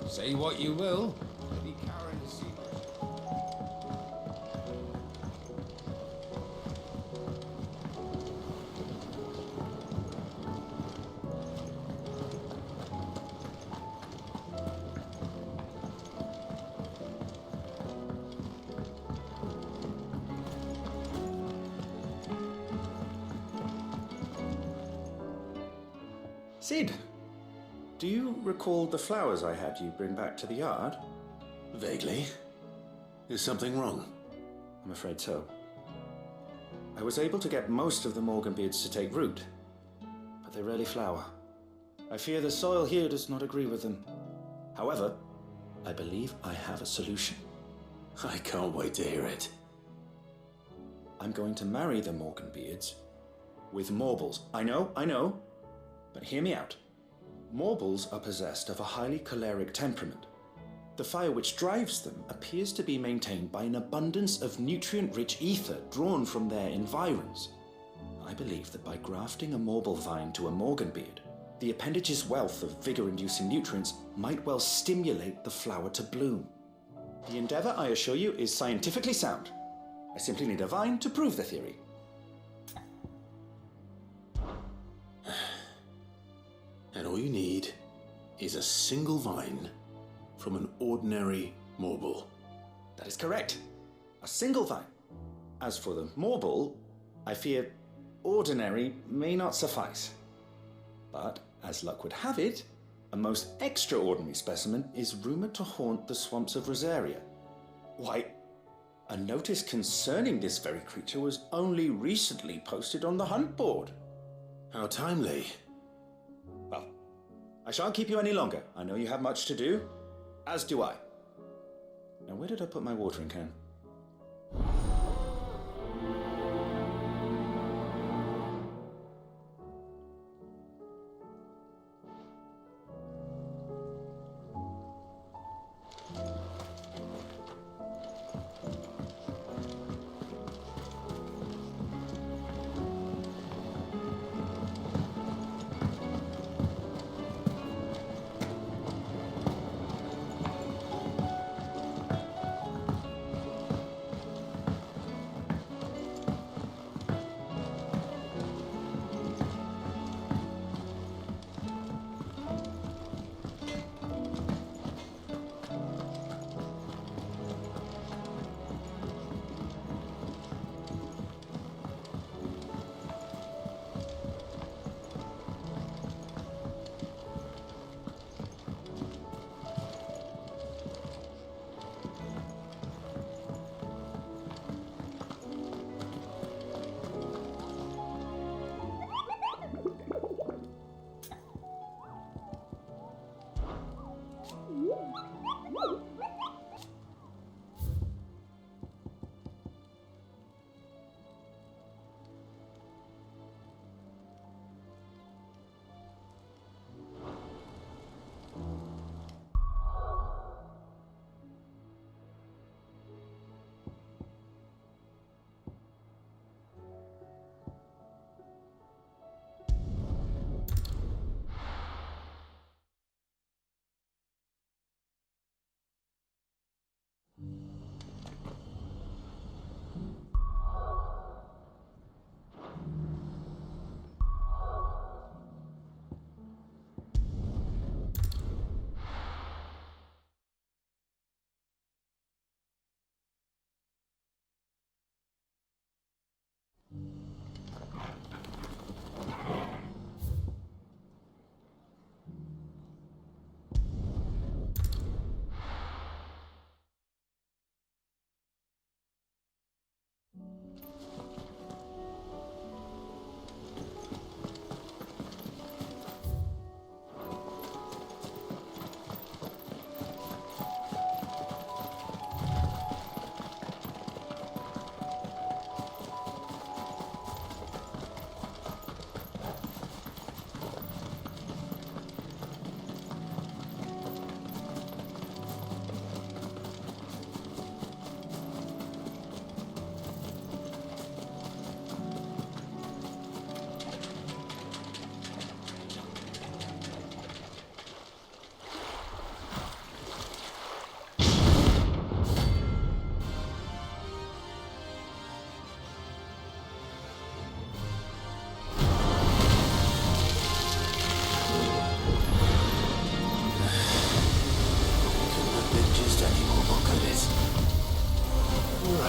Say what you will. Lady Karen's secret. Sid, do you recall the flowers I had you bring back to the yard? Vaguely. Is something wrong? I'm afraid so. I was able to get most of the Morganbeards to take root, but they rarely flower. I fear the soil here does not agree with them. However, I believe I have a solution. I can't wait to hear it. I'm going to marry the Morganbeards with Morbles. I know. But hear me out. Morbles are possessed of a highly choleric temperament. The fire which drives them appears to be maintained by an abundance of nutrient-rich ether drawn from their environs. I believe that by grafting a Morble vine to a Morganbeard, the appendage's wealth of vigor-inducing nutrients might well stimulate the flower to bloom. The endeavor, I assure you, is scientifically sound. I simply need a vine to prove the theory. And all you need is a single vine from an ordinary Morble. That is correct. A single vine. As for the Morble, I fear ordinary may not suffice. But, as luck would have it, a most extraordinary specimen is rumored to haunt the swamps of Rosaria. Why, a notice concerning this very creature was only recently posted on the hunt board. How timely. Well, I shan't keep you any longer. I know you have much to do, as do I. Now, where did I put my watering can?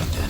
right then.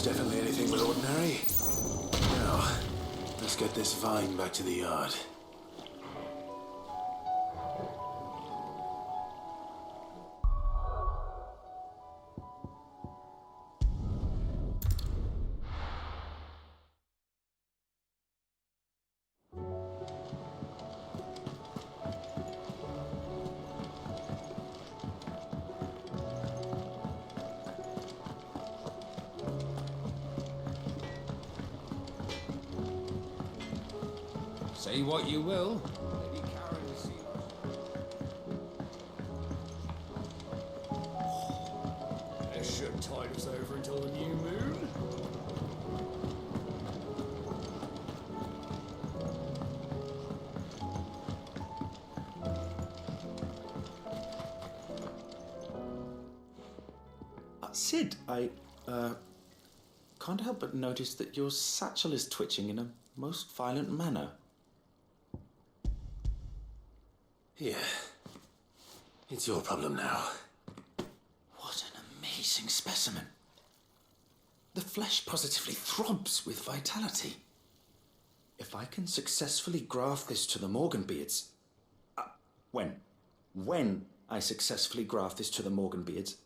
Definitely anything but ordinary. Now, let's get this vine back to the yard. Say what you will. Lady Karen will see us. This should tide us over until the new moon. Sid, I can't help but notice that your satchel is twitching in a most violent manner. Yeah. It's your problem now. What an amazing specimen. The flesh positively throbs with vitality. If I can successfully graft this to the Morganbeards... When I successfully graft this to the Morganbeards,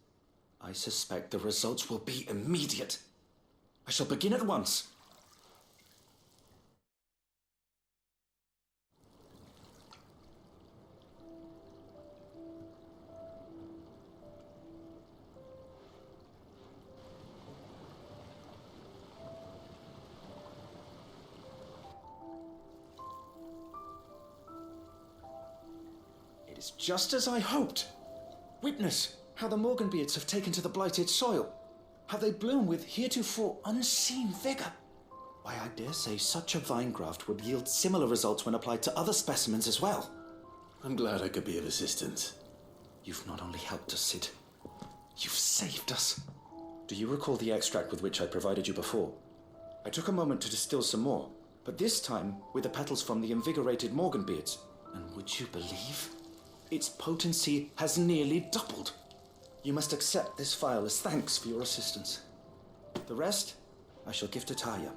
I suspect the results will be immediate. I shall begin at once. is just as I hoped. Witness how the Morganbeards have taken to the blighted soil, how they bloom with heretofore unseen vigor. Why, I dare say such a vine graft would yield similar results when applied to other specimens as well. I'm glad I could be of assistance. You've not only helped us, Sid, you've saved us. Do you recall the extract with which I provided you before? I took a moment to distill some more, but this time with the petals from the invigorated Morganbeards. And would you believe? Its potency has nearly doubled. You must accept this file as thanks for your assistance. The rest, I shall give to Taya.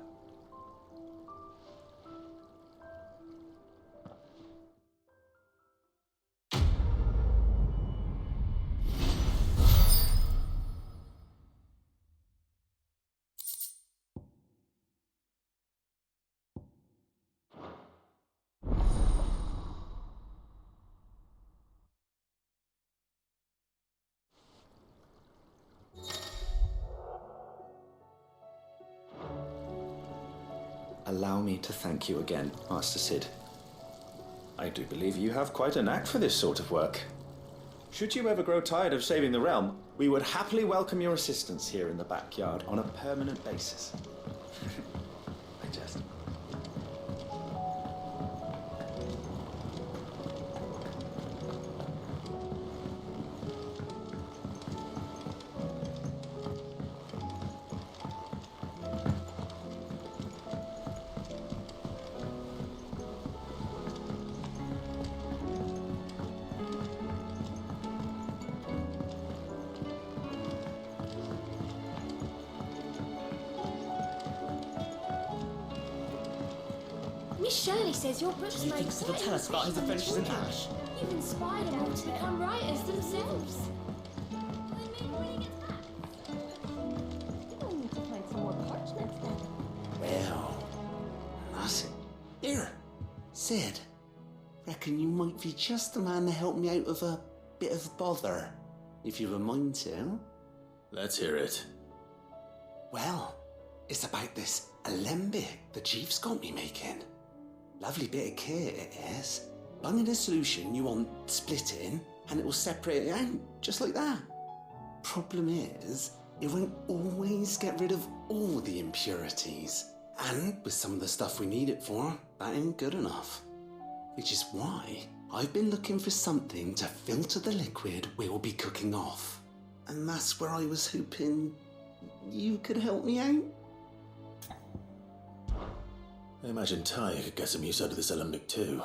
Allow me to thank you again, Master Sid. I do believe you have quite a knack for this sort of work. Should you ever grow tired of saving the realm, we would happily welcome your assistance here in the backyard on a permanent basis. I jest. Miss Shirley says your books Do you think it'll tell us about his adventures in Ash? You've inspired them all to become writers themselves. Well, that's it. Here, Sid. Reckon you might be just the man to help me out of a bit of bother, if you were mind to. Let's hear it. Well, it's about this alembic the chief's got me making. Lovely bit of kit it is. Bung in a solution you want splitting, and it will separate it out, just like that. Problem is, it won't always get rid of all the impurities. And with some of the stuff we need it for, that ain't good enough. Which is why I've been looking for something to filter the liquid we'll be cooking off. And that's where I was hoping you could help me out. I imagine Taya could get some use out of this alembic too.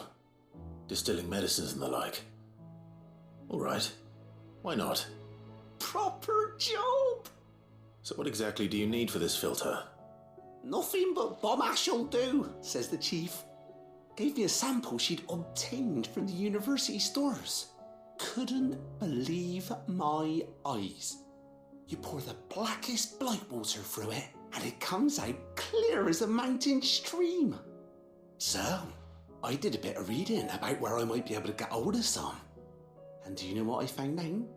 Distilling medicines and the like. Alright. Why not? Proper job! So what exactly do you need for this filter? Nothing but bomb ash'll do, says the chief. Gave me a sample she'd obtained from the university stores. Couldn't believe my eyes. You pour the blackest blight water through it, and it comes out clear as a mountain stream. So, I did a bit of reading about where I might be able to get hold of some. And do you know what I found out?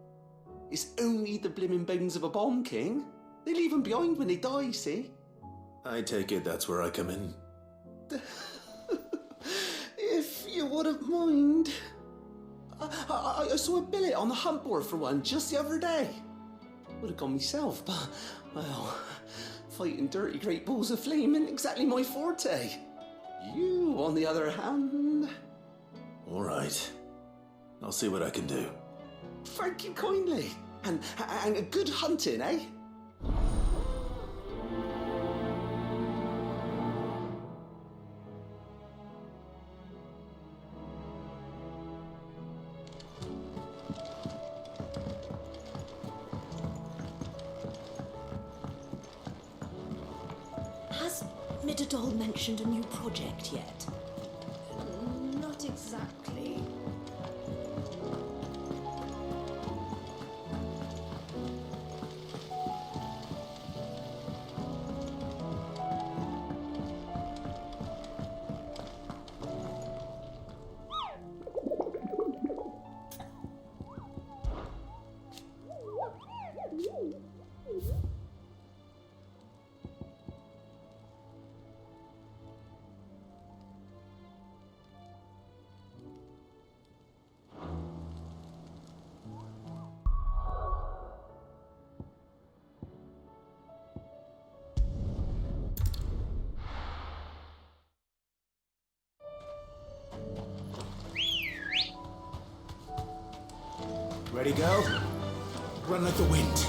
It's only the blimmin' bones of a bomb king. They leave them behind when they die, see? I take it that's where I come in. If you wouldn't mind. I saw a billet on the hunt board for one just the other day. Would have gone myself, but, well, fighting dirty great balls of flame ain't exactly my forte. You, on the other hand... Alright. I'll see what I can do. Thank you kindly. And good hunting, eh? Has Midadol mentioned a new project yet? Not exactly. Ready, go? Run like the wind.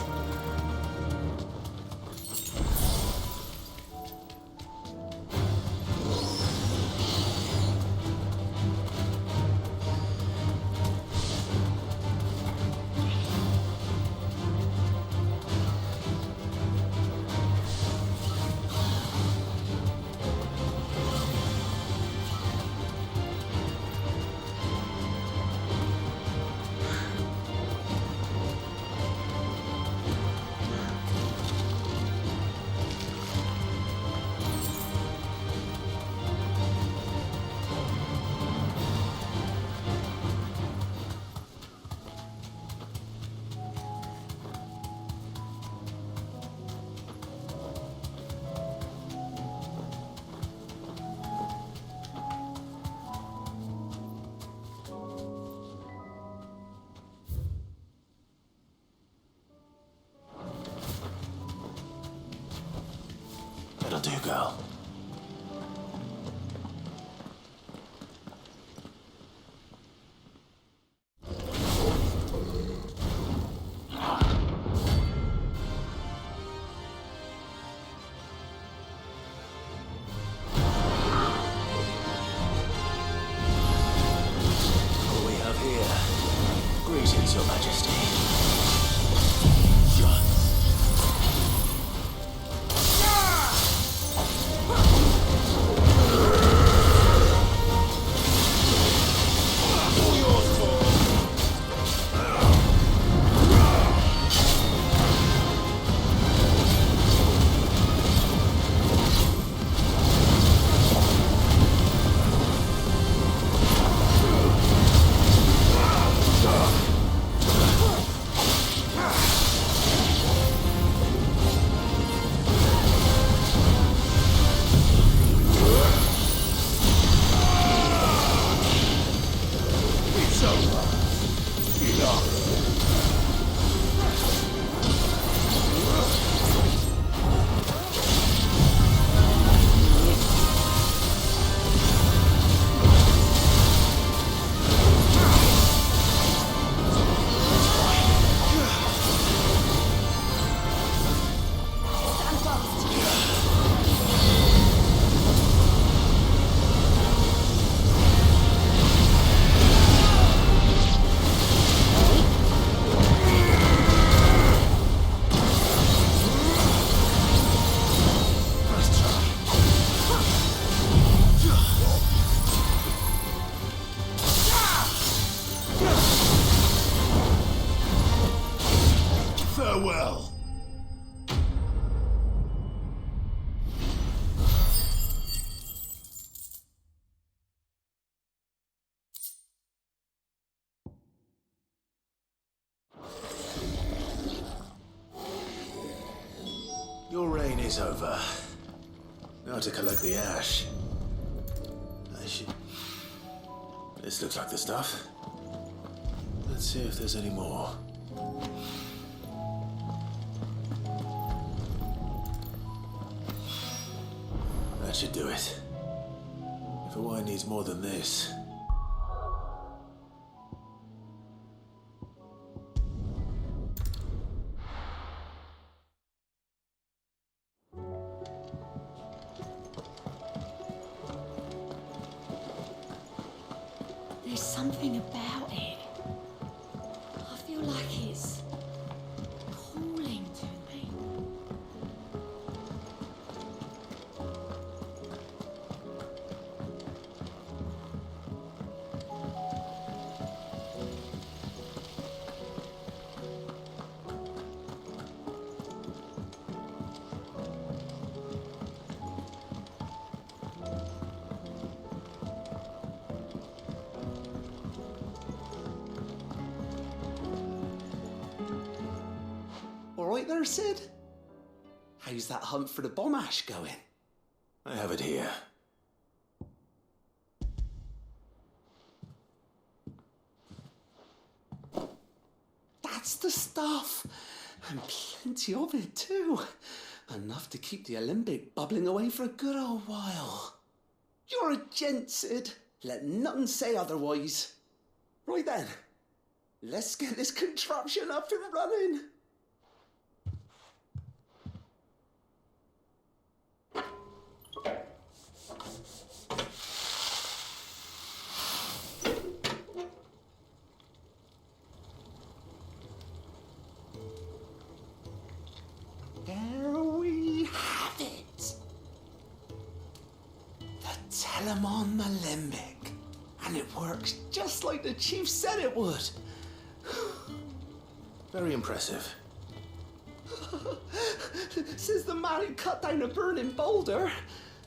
That'll do, girl. What we have here? Greetings, Your Majesty. Farewell. Your reign is over. Now to collect the ash. I should... This looks like the stuff. Let's see if there's any more. That should do it. If Hawaii needs more than this... There's something about it. I feel like it's calling to me. All right there, Sid? How's that hunt for the bomb ash going? I have it here. That's the stuff! And plenty of it, too. Enough to keep the Olympic bubbling away for a good old while. You're a gent, Sid. Let nothing say otherwise. Right then, Let's get this contraption up and running. There we have it. The Telemon Alembic. And it works just like the chief said it would. Very impressive. Says the man who cut down a burning boulder.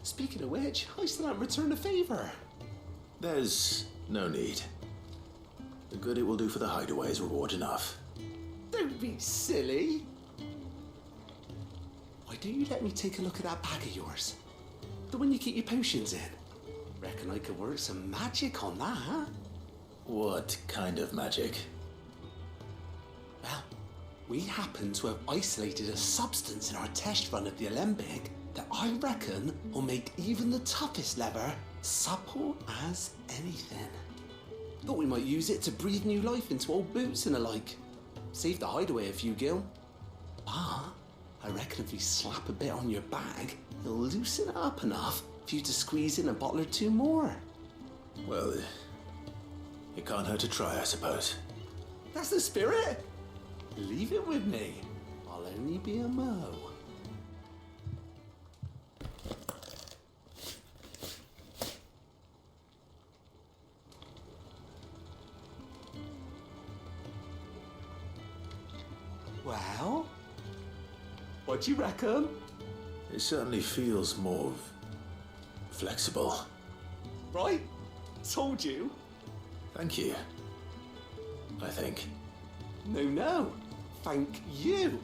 Speaking of which, I still haven't returned the favor. There's no need. The good it will do for the hideaway is reward enough. Don't be silly. Why don't you let me take a look at that bag of yours? The one you keep your potions in. Reckon I could work some magic on that, huh? What kind of magic? Well, we happen to have isolated a substance in our test run of the Alembic that I reckon will make even the toughest lever supple as anything. Thought we might use it to breathe new life into old boots and the like. Save the hideaway a few gil. But I reckon if we slap a bit on your bag, it'll loosen it up enough for you to squeeze in a bottle or two more. Well, it can't hurt to try, I suppose. That's the spirit. Leave it with me. I'll only be a mo. Well, what do you reckon? It certainly feels more flexible. Right? Told you. Thank you. I think. No. Thank you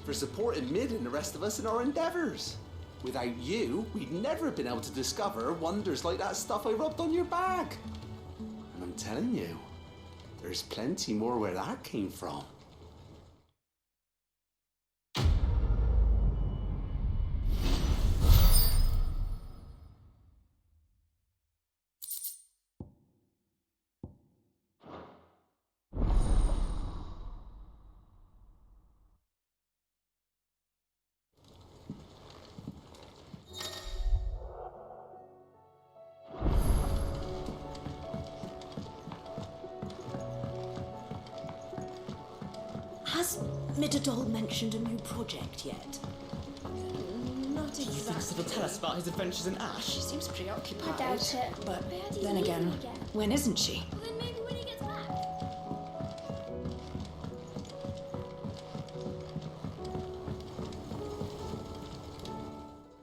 for supporting Mid and the rest of us in our endeavors. Without you, we'd never have been able to discover wonders like that stuff I rubbed on your bag. And I'm telling you, there's plenty more where that came from. Has Midadol mentioned a new project yet? Not Thinks exactly. it'll tell us about his adventures in Ash. She seems preoccupied. I doubt it. But Where do you then leave again, him again? when isn't she? Well, then maybe when he gets back.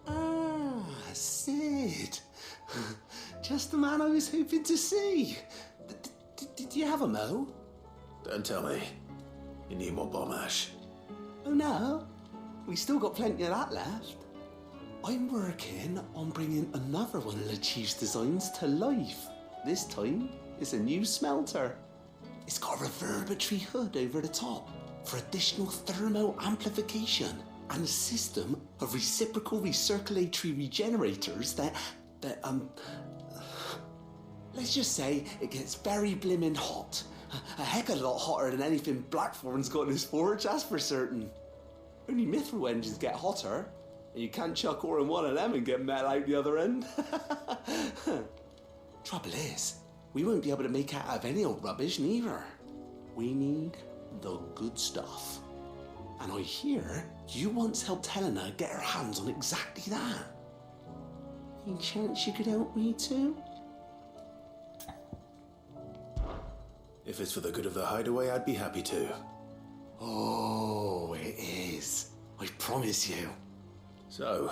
Ah, Sid. Just the man I was hoping to see. Did you have a mo? Don't tell me. You need more bomb ash. Oh no, we still got plenty of that left. I'm working on bringing another one of the Chief's designs to life. This time, it's a new smelter. It's got a reverberatory hood over the top for additional thermal amplification and a system of reciprocal recirculatory regenerators that let's just say it gets very blimmin' hot. A heck of a lot hotter than anything Blackthorn's got in his forge, that's for certain. Only mithril engines get hotter, and you can't chuck ore in one of them and get metal out the other end. Trouble is, we won't be able to make out of any old rubbish neither. We need the good stuff. And I hear you once helped Helena get her hands on exactly that. Any chance you could help me too? If it's for the good of the hideaway, I'd be happy to. Oh, it is. I promise you. So,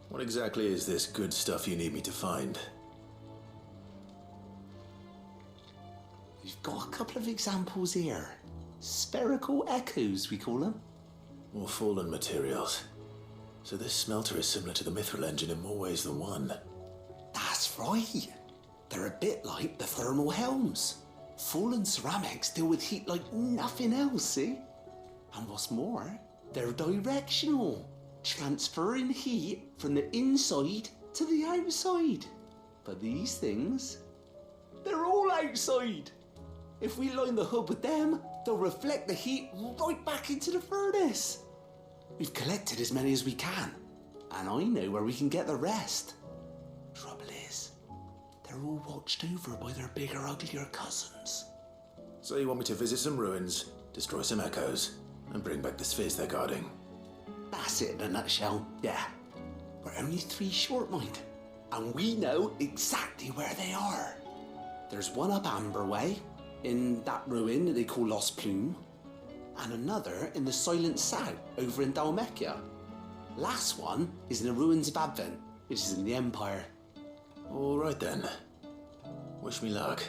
what exactly is this good stuff you need me to find? We've got a couple of examples here. Spherical echoes, we call them. More fallen materials. So this smelter is similar to the mithril engine in more ways than one. That's right. They're a bit like the thermal helms. Fallen ceramics deal with heat like nothing else, see? And what's more, they're directional, transferring heat from the inside to the outside. But these things, they're all outside. If we line the hub with them, they'll reflect the heat right back into the furnace. We've collected as many as we can, and I know where we can get the rest. Trouble is, they're all watched over by their bigger, uglier cousins. So you want me to visit some ruins, destroy some echoes, and bring back the spheres they're guarding? That's it in a nutshell, yeah. We're only 3 short, mind, and we know exactly where they are. There's one up Amber Way, in that ruin that they call Lost Plume, and another in the Silent South over in Dalmekia. Last one is in the ruins of Advent, which is in the Empire. All right then. Wish me luck.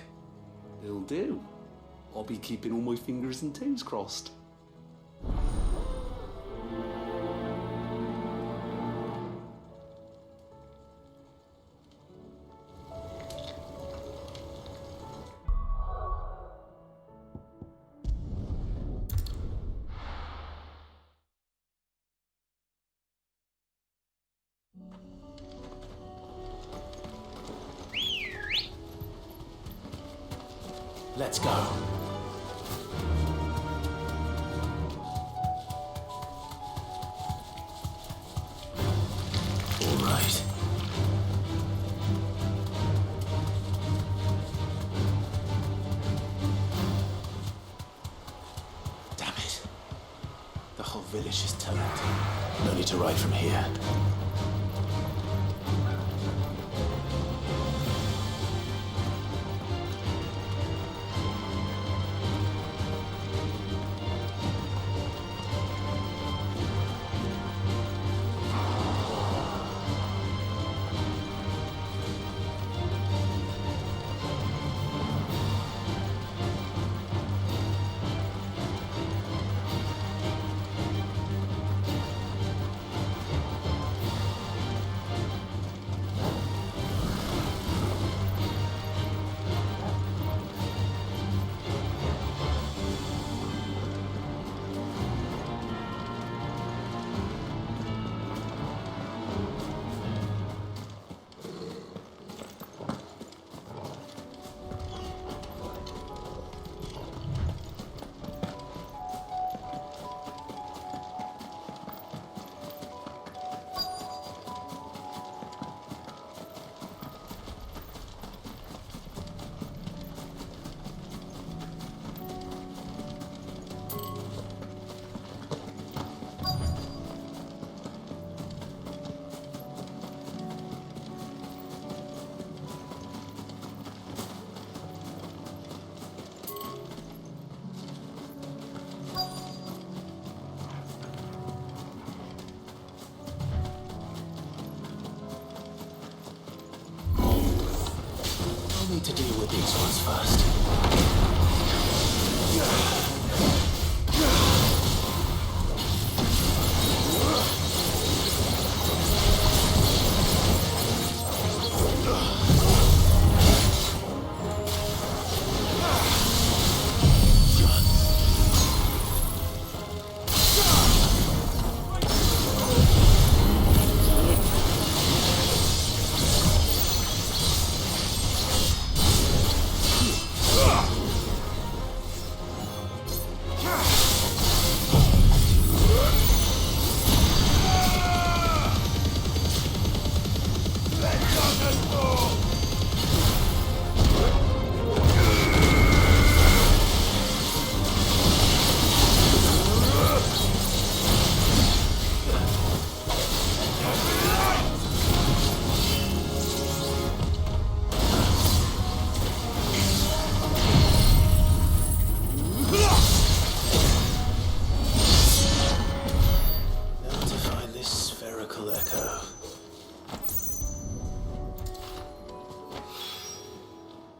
Will do. I'll be keeping all my fingers and toes crossed. Let's go. All right. Damn it. The whole village is turned. No need to ride from here. Need to deal with these ones first.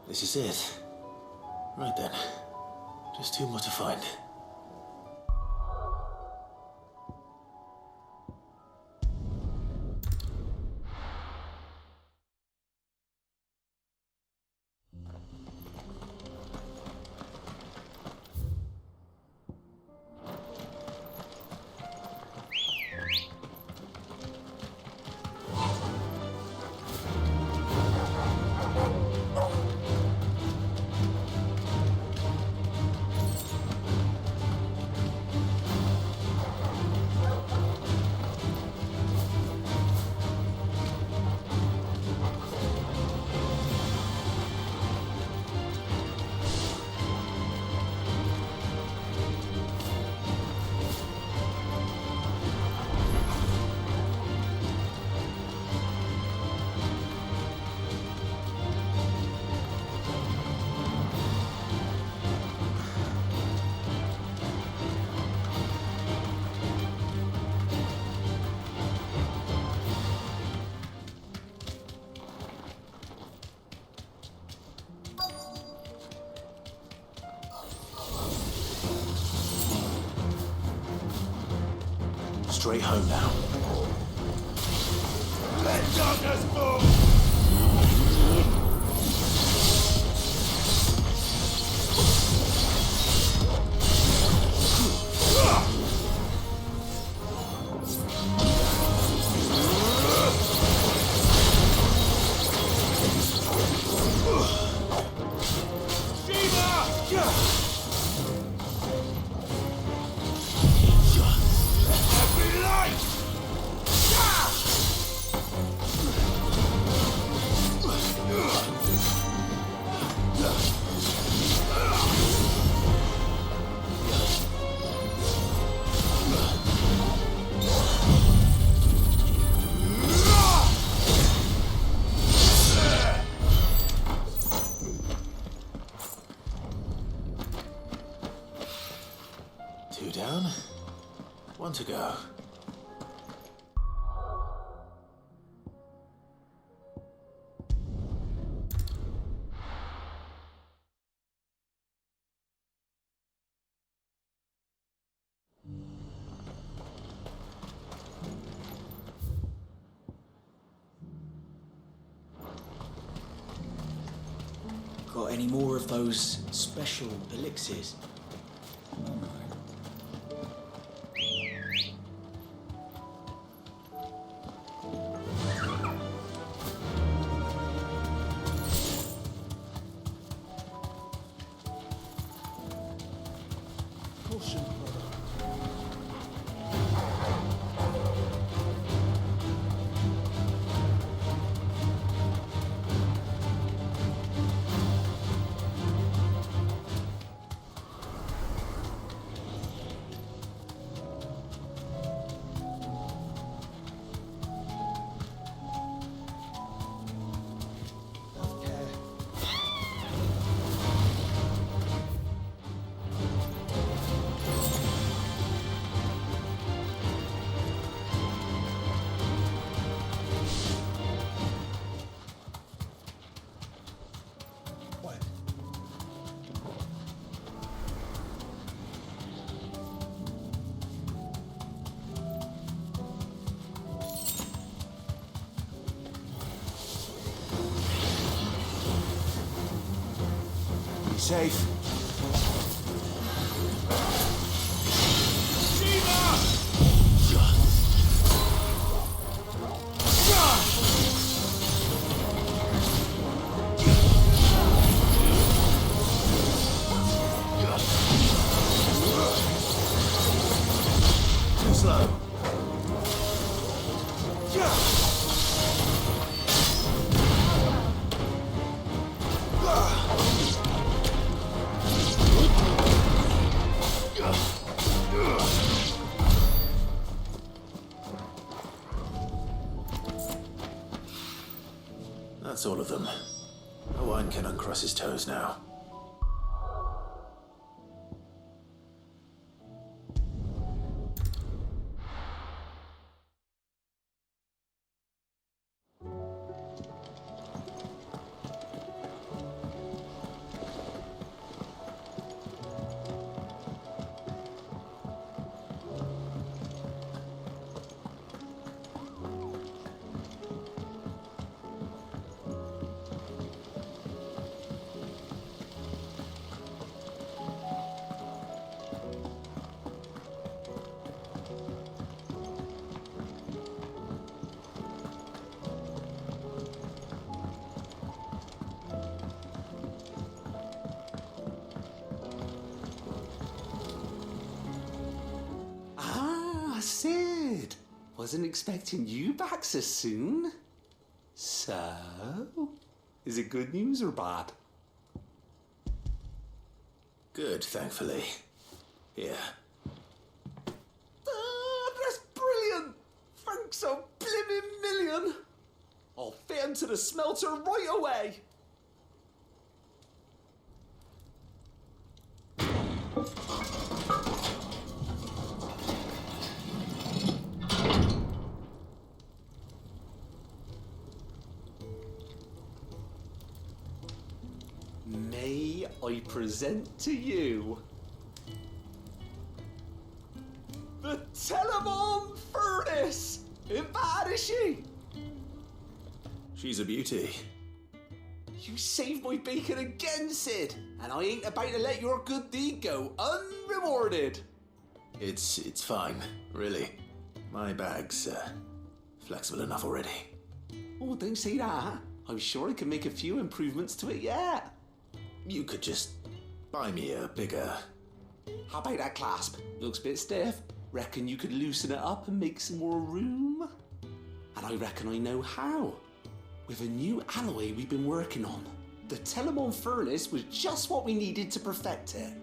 This is it. Right then. Just 2 more to find. straight home now. Let darkness fall! Two down, one to go. Got any more of those special elixirs? Safe. Too slow. That's all of them. No one can uncross his toes now. Sid! Wasn't expecting you back so soon. So, is it good news or bad? Good, thankfully. Here. That's brilliant! Thanks a blimmin' million! I'll fit into the smelter right away! May I present to you the The Telemon Furnace! Ain't bad, is she? She's a beauty. You saved my bacon again, Sid, and I ain't about to let your good deed go unrewarded. It's fine, really. My bag's flexible enough already. Oh, don't say that. I'm sure I can make a few improvements to it yet. You could just buy me a bigger... How about that clasp? Looks a bit stiff. Reckon you could loosen it up and make some more room? And I reckon I know how. With a new alloy we've been working on. The Telemon Furnace was just what we needed to perfect it.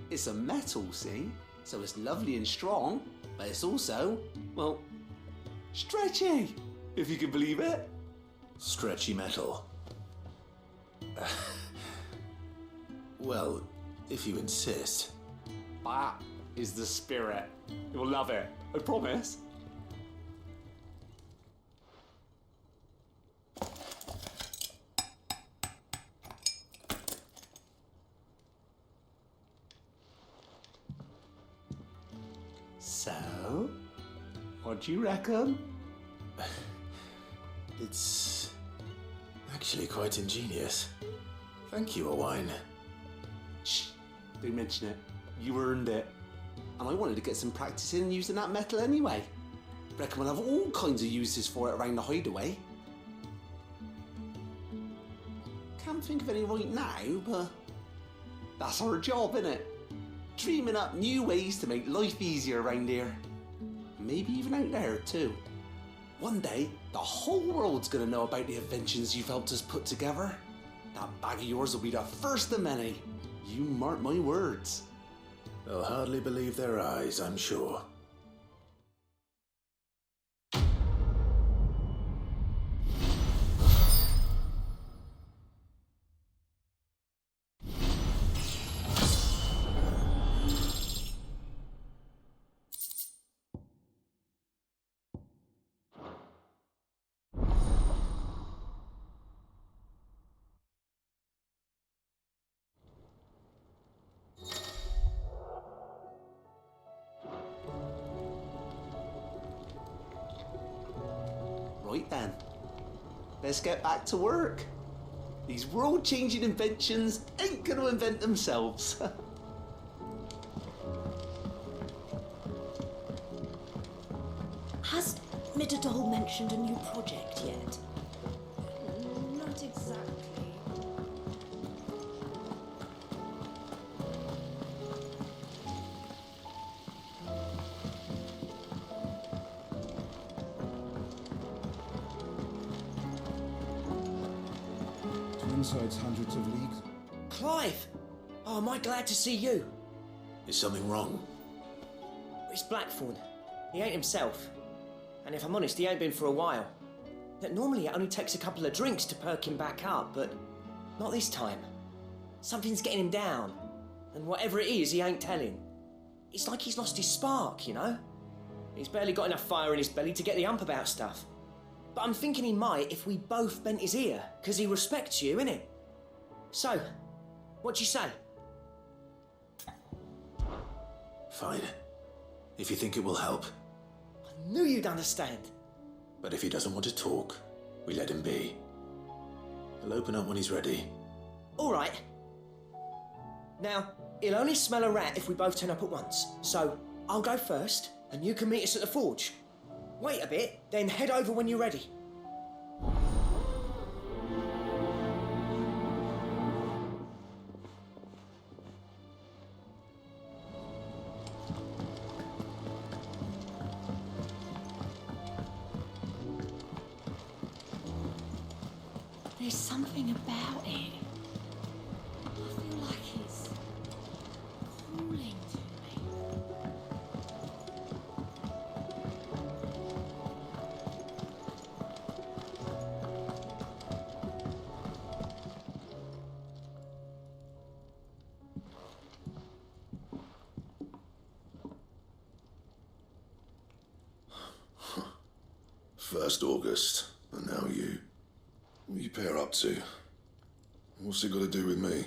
It's a metal, see? So it's lovely and strong, but it's also, well, stretchy, if you can believe it. Stretchy metal. Well, if you insist. That is the spirit. You'll love it, I promise. So, what do you reckon? It's actually quite ingenious. Thank you, Owain. Shh, don't mention it. You earned it. And I wanted to get some practice in using that metal anyway. Reckon we'll have all kinds of uses for it around the hideaway. Can't think of any right now, but that's our job, innit? Dreaming up new ways to make life easier around here. Maybe even out there, too. One day, the whole world's gonna know about the inventions you've helped us put together. That bag of yours will be the first of many. You mark my words. They'll hardly believe their eyes, I'm sure. Right then, let's get back to work. These world-changing inventions ain't gonna invent themselves. Has Midadol mentioned a new project yet? Not exactly. Twinside's hundreds of leagues. Clive! Oh, am I glad to see you? Is something wrong? It's Blackthorn. He ain't himself. And if I'm honest, he ain't been for a while. That normally it only takes a couple of drinks to perk him back up, but not this time. Something's getting him down. And whatever it is, he ain't telling. It's like he's lost his spark, you know? He's barely got enough fire in his belly to get the ump about stuff. But I'm thinking he might if we both bent his ear, because he respects you, innit? So, what do you say? Fine. If you think it will help. I knew you'd understand. But if he doesn't want to talk, we let him be. He'll open up when he's ready. All right. Now, he'll only smell a rat if we both turn up at once. So, I'll go first, and you can meet us at the forge. Wait a bit, then head over when you're ready. There's something about it. I feel like it's calling to me. First August, and now you. What are you pair up to? What's it got to do with me?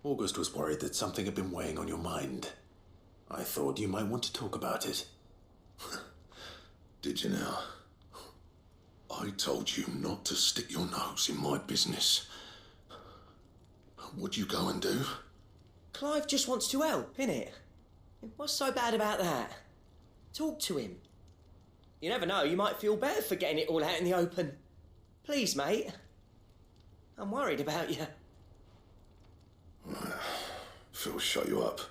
August was worried that something had been weighing on your mind. I thought you might want to talk about it. Did you now? I told you not to stick your nose in my business. What'd you go and do? Clive just wants to help, innit? What's so bad about that? Talk to him. You never know, you might feel better for getting it all out in the open. Please, mate. I'm worried about you. Phil, shut you up.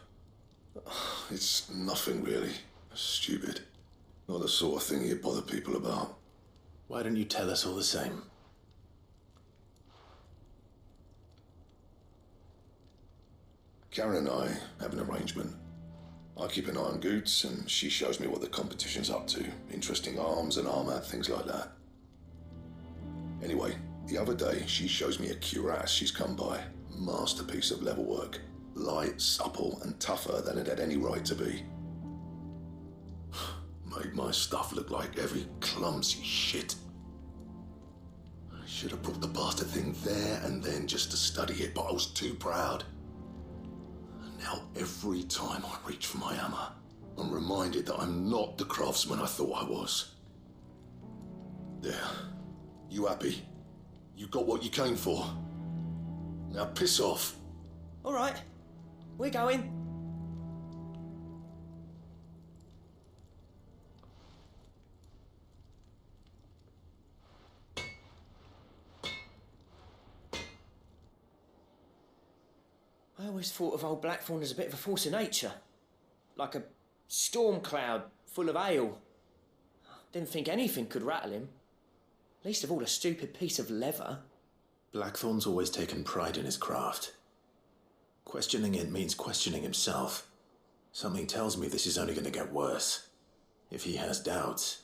It's nothing really. Stupid. Not the sort of thing you bother people about. Why don't you tell us all the same? Karen and I have an arrangement. I keep an eye on Goots, and she shows me what the competition's up to. Interesting arms and armour, things like that. Anyway, the other day, she shows me a cuirass she's come by. Masterpiece of level work. Light, supple, and tougher than it had any right to be. Made my stuff look like heavy, clumsy shit. I should have brought the bastard thing there and then just to study it, but I was too proud. And now every time I reach for my hammer, I'm reminded that I'm not the craftsman I thought I was. There. You happy? You got what you came for. Now piss off. All right, we're going. I always thought of old Blackthorn as a bit of a force of nature. Like a storm cloud full of hail. Didn't think anything could rattle him. Least of all a stupid piece of leather. Blackthorn's always taken pride in his craft. Questioning it means questioning himself. Something tells me this is only going to get worse. If he has doubts,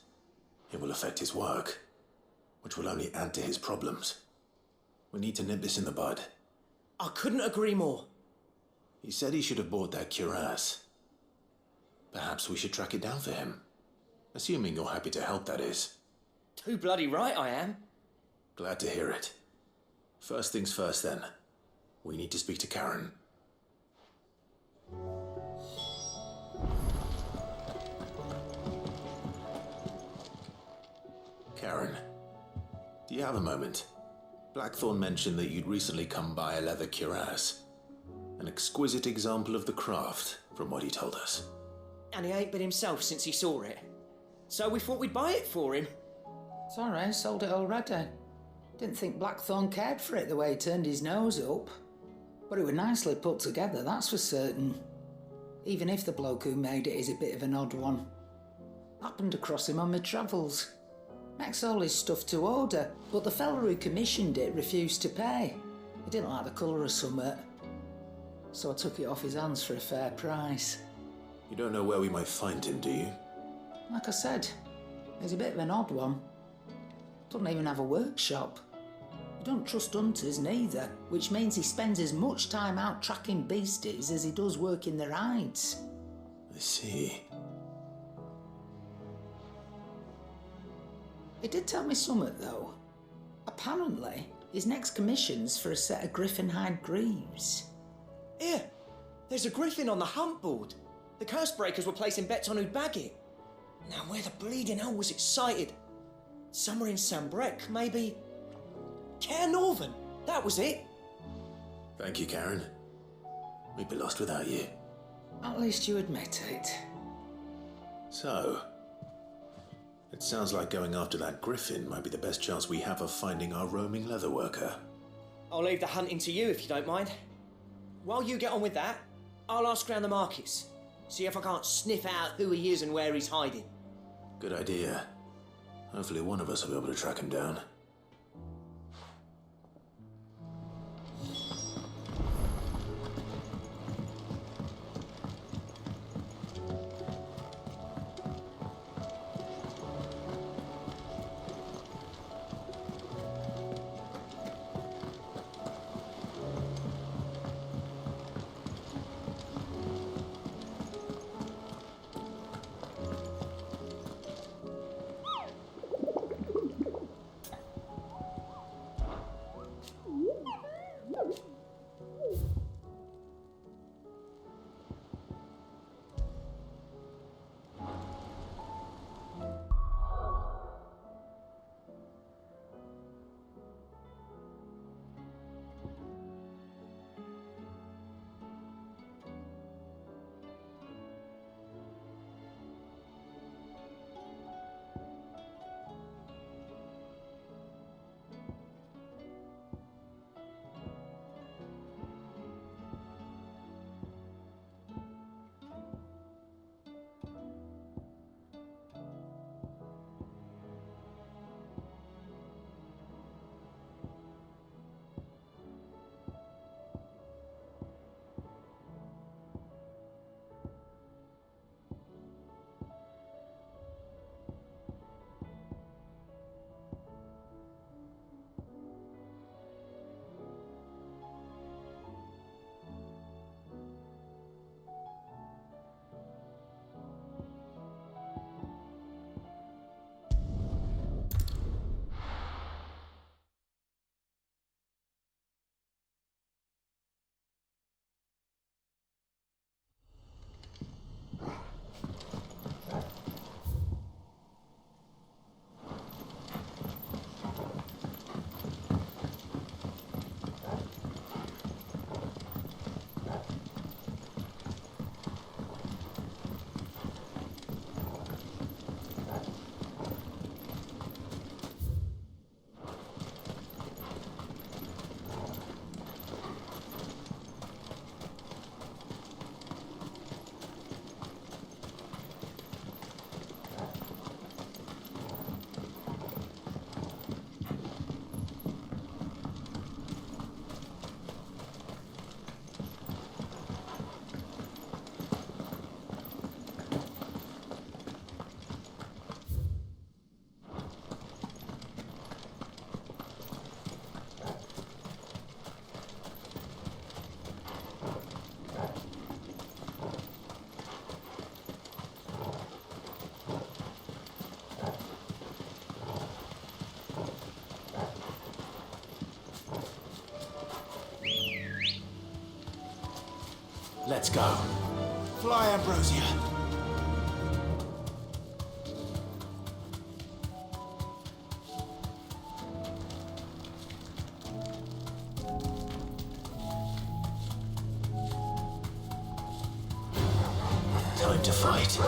it will affect his work, which will only add to his problems. We need to nip this in the bud. I couldn't agree more. He said he should have bought that cuirass. Perhaps we should track it down for him. Assuming you're happy to help, that is. Too bloody right I am. Glad to hear it. First things first, then. We need to speak to Karen. Karen, do you have a moment? Blackthorn mentioned that you'd recently come by a leather cuirass. An exquisite example of the craft, from what he told us. And he ain't been himself since he saw it. So we thought we'd buy it for him. Sorry, sold it already. Didn't think Blackthorn cared for it the way he turned his nose up. But it was nicely put together, that's for certain. Even if the bloke who made it is a bit of an odd one. Happened across him on my travels. Makes all his stuff to order, but the fella who commissioned it refused to pay. He didn't like the colour of summit. So I took it off his hands for a fair price. You don't know where we might find him, do you? Like I said, he's a bit of an odd one. Doesn't even have a workshop. He don't trust hunters neither, which means he spends as much time out tracking beasties as he does working their hides. I see. He did tell me something, though. Apparently, his next commission's for a set of griffin hide greaves. Here, there's a griffin on the hunt board. The curse breakers were placing bets on who'd bag it. Now, where the bleeding hell was it sighted? Somewhere in Sambrec, maybe? Care Northern, that was it. Thank you, Karen. We'd be lost without you. At least you admit it. So, it sounds like going after that griffin might be the best chance we have of finding our roaming leatherworker. I'll leave the hunting to you if you don't mind. While you get on with that, I'll ask around the markets. See if I can't sniff out who he is and where he's hiding. Good idea. Hopefully one of us will be able to track him down. Let's go. Fly, Ambrosia. Time to fight.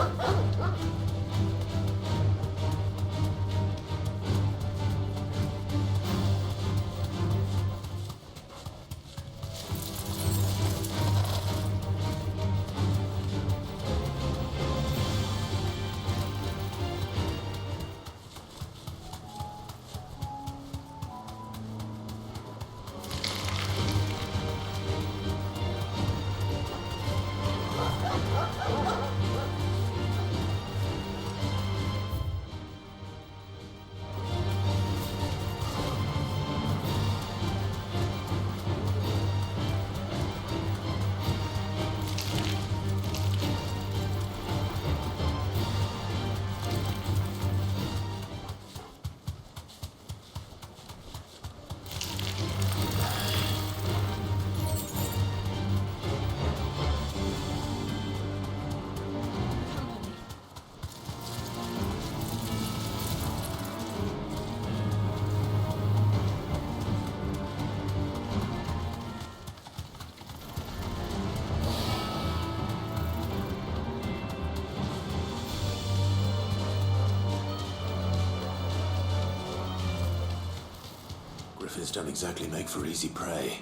Griffins don't exactly make for easy prey.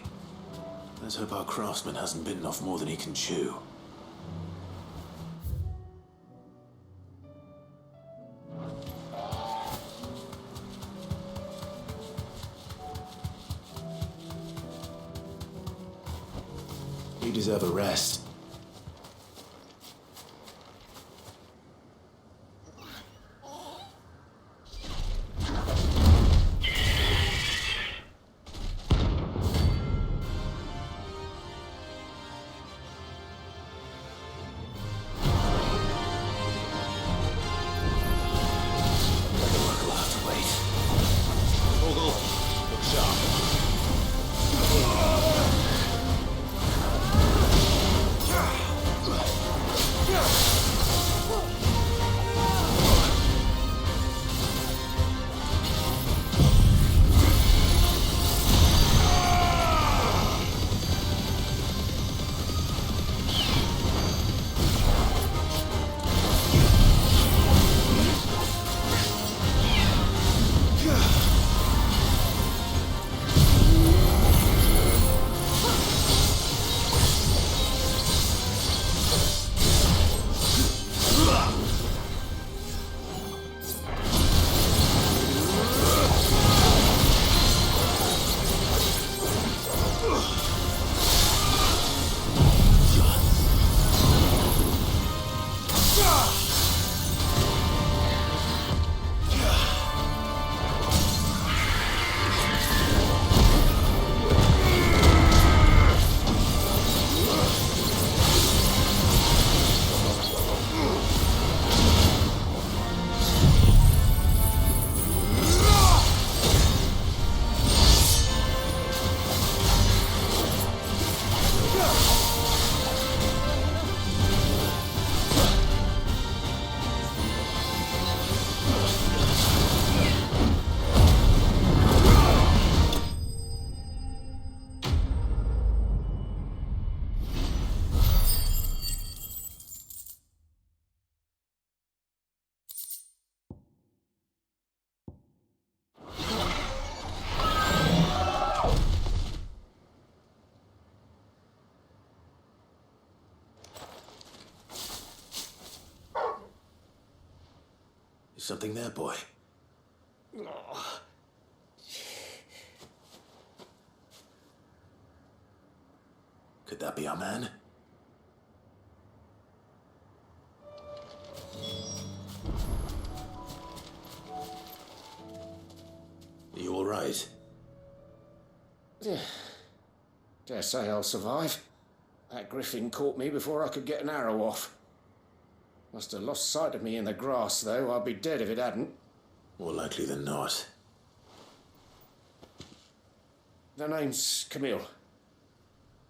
Let's hope our craftsman hasn't bitten off more than he can chew. You deserve a rest. Something there, boy. Could that be our man? Are you all right? Dare say I'll survive. That griffin caught me before I could get an arrow off. Must have lost sight of me in the grass, though. I'd be dead if it hadn't. More likely than not. The name's Camille.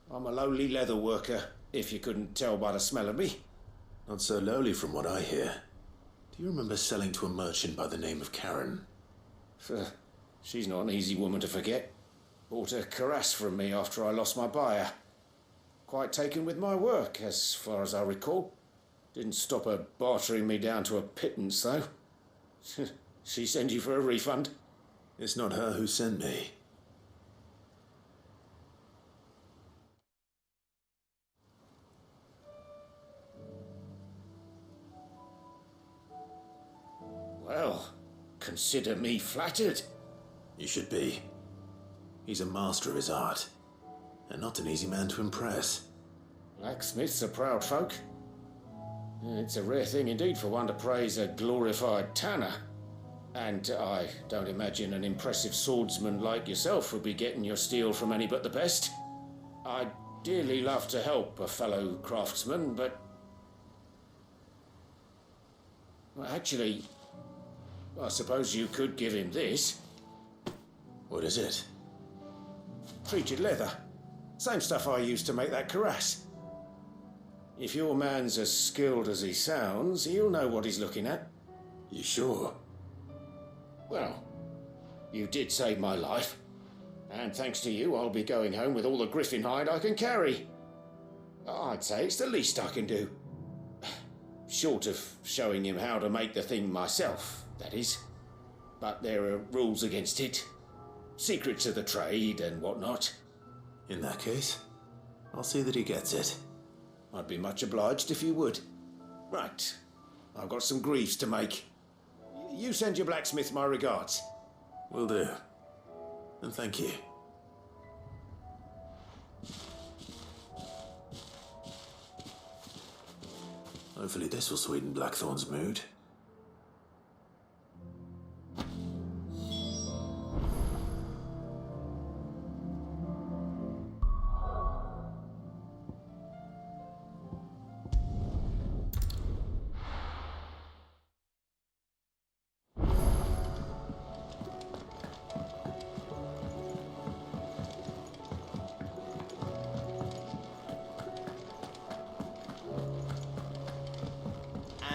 I'm a lowly leather worker. if you couldn't tell by the smell of me. Not so lowly from what I hear. Do you remember selling to a merchant by the name of Karen? She's not an easy woman to forget. Bought a cuirass from me after I lost my buyer. Quite taken with my work, as far as I recall. Didn't stop her bartering me down to a pittance, though. She send you for a refund? It's not her who sent me. Well, consider me flattered. You should be. He's a master of his art, and not an easy man to impress. Blacksmiths are proud folk. It's a rare thing indeed for one to praise a glorified tanner. And I don't imagine an impressive swordsman like yourself would be getting your steel from any but the best. I'd dearly love to help a fellow craftsman, but... Well, actually, I suppose you could give him this. What is it? Treated leather. Same stuff I used to make that cuirass. If your man's as skilled as he sounds, he'll know what he's looking at. You sure? Well, you did save my life. And thanks to you, I'll be going home with all the griffin hide I can carry. I'd say it's the least I can do. Short of showing him how to make the thing myself, that is. But there are rules against it. Secrets of the trade and whatnot. In that case, I'll see that he gets it. I'd be much obliged if you would. Right. I've got some greaves to make. You send your blacksmith my regards. Will do. And thank you. Hopefully this will sweeten Blackthorn's mood.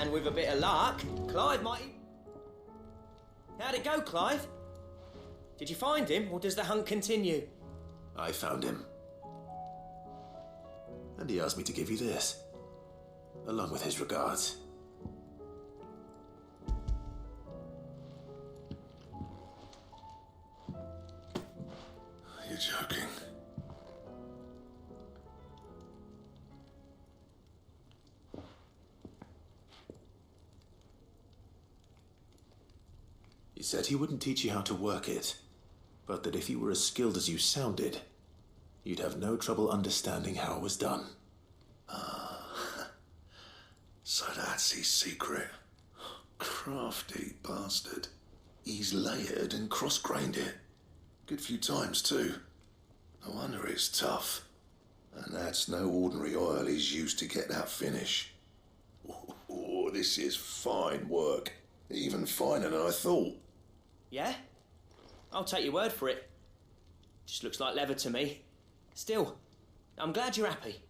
And with a bit of luck, Clive might... How'd it go, Clive? Did you find him, or does the hunt continue? I found him. And he asked me to give you this, along with his regards. You're joking. He said he wouldn't teach you how to work it, but that if you were as skilled as you sounded, you'd have no trouble understanding how it was done. So that's his secret. Crafty bastard. He's layered and cross-grained it. Good few times, too. No wonder it's tough. And that's no ordinary oil he's used to get that finish. Oh, this is fine work. Even finer than I thought. Yeah? I'll take your word for it. Just looks like leather to me. Still, I'm glad you're happy.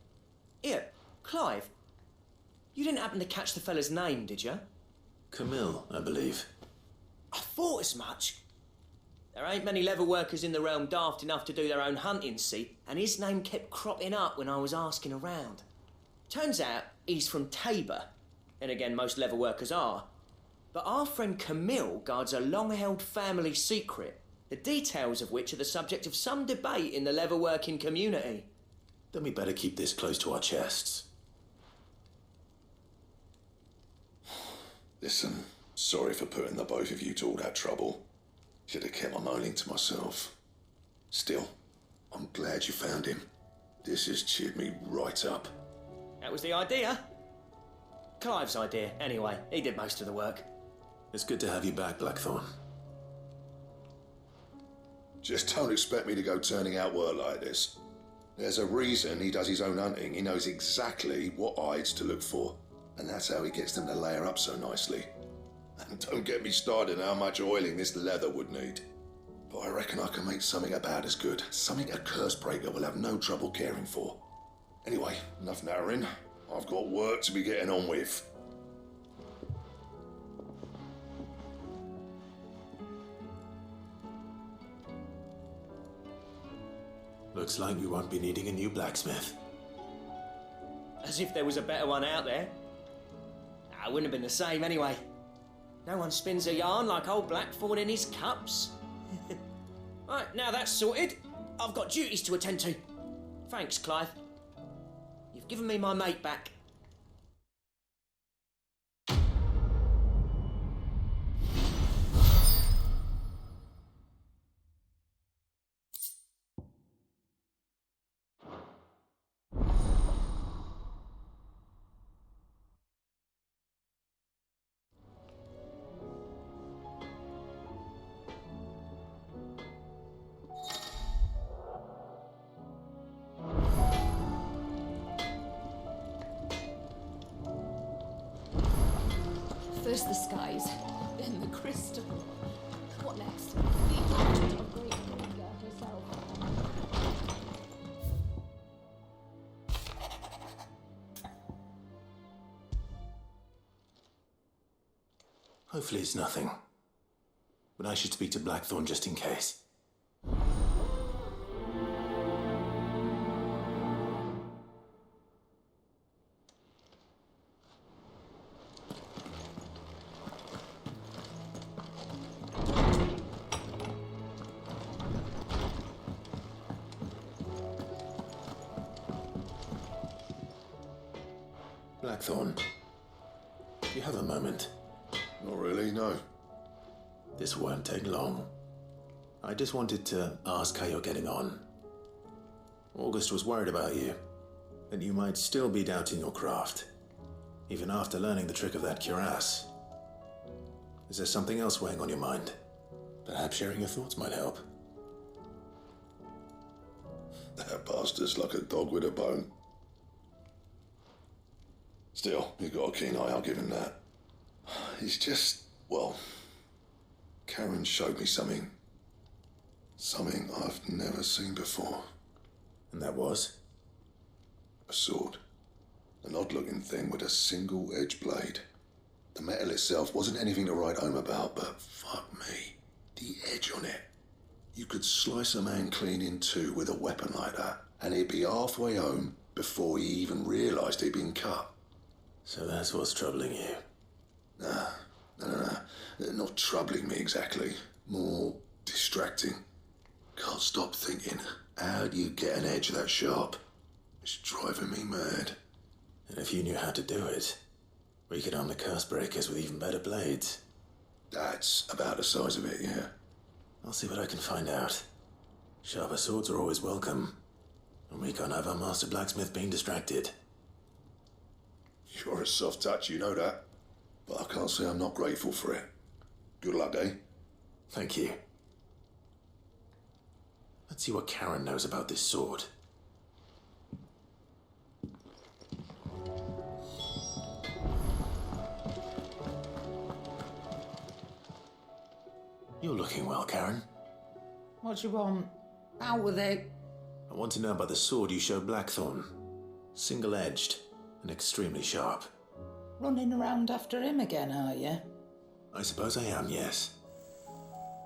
Here, Clive, you didn't happen to catch the fella's name, did you? Camille, I believe. I thought as much. There ain't many leather workers in the realm daft enough to do their own hunting, see, and his name kept cropping up when I was asking around. Turns out he's from Tabor, and again most leather workers are. But our friend Camille guards a long-held family secret, the details of which are the subject of some debate in the leather-working community. Then we better keep this close to our chests. Listen, sorry for putting the both of you to all that trouble. Should have kept my moaning to myself. Still, I'm glad you found him. This has cheered me right up. That was the idea. Clive's idea, anyway. He did most of the work. It's good to have you back, Blackthorn. Just don't expect me to go turning out work like this. There's a reason he does his own hunting. He knows exactly what hides to look for. And that's how he gets them to layer up so nicely. And don't get me started on how much oiling this leather would need. But I reckon I can make something about as good. Something a curse breaker will have no trouble caring for. Anyway, enough narrowing. I've got work to be getting on with. Looks like we won't be needing a new blacksmith. As if there was a better one out there. It wouldn't have been the same anyway. No one spins a yarn like old Blackthorn in his cups. Right, now that's sorted, I've got duties to attend to. Thanks, Clive. You've given me my mate back. First the skies, then the crystal. What next? The action of Great Finger herself. Hopefully it's nothing. But I should speak to Blackthorn just in case. Blackthorn, do you have a moment? Not really, no. This won't take long. I just wanted to ask how you're getting on. August was worried about you, that you might still be doubting your craft, even after learning the trick of that cuirass. Is there something else weighing on your mind? Perhaps sharing your thoughts might help. That bastard's like a dog with a bone. Still, you've got a keen eye, I'll give him that. He's just, well, Karen showed me something. Something I've never seen before. And that was? A sword. An odd-looking thing with a single edge blade. The metal itself wasn't anything to write home about, but fuck me, the edge on it. You could slice a man clean in two with a weapon like that, and he'd be halfway home before he even realised he'd been cut. So that's what's troubling you? No. Not troubling me exactly. More distracting. Can't stop thinking, how do you get an edge that sharp? It's driving me mad. And if you knew how to do it, we could arm the curse breakers with even better blades. That's about the size of it, yeah. I'll see what I can find out. Sharper swords are always welcome. And we can't have our master blacksmith being distracted. You're a soft touch, you know that. But I can't say I'm not grateful for it. Good luck, eh? Thank you. Let's see what Karen knows about this sword. You're looking well, Karen. What do you want? Out with it. I want to know about the sword you showed Blackthorn. Single-edged and extremely sharp. Running around after him again, are you? I suppose I am, yes.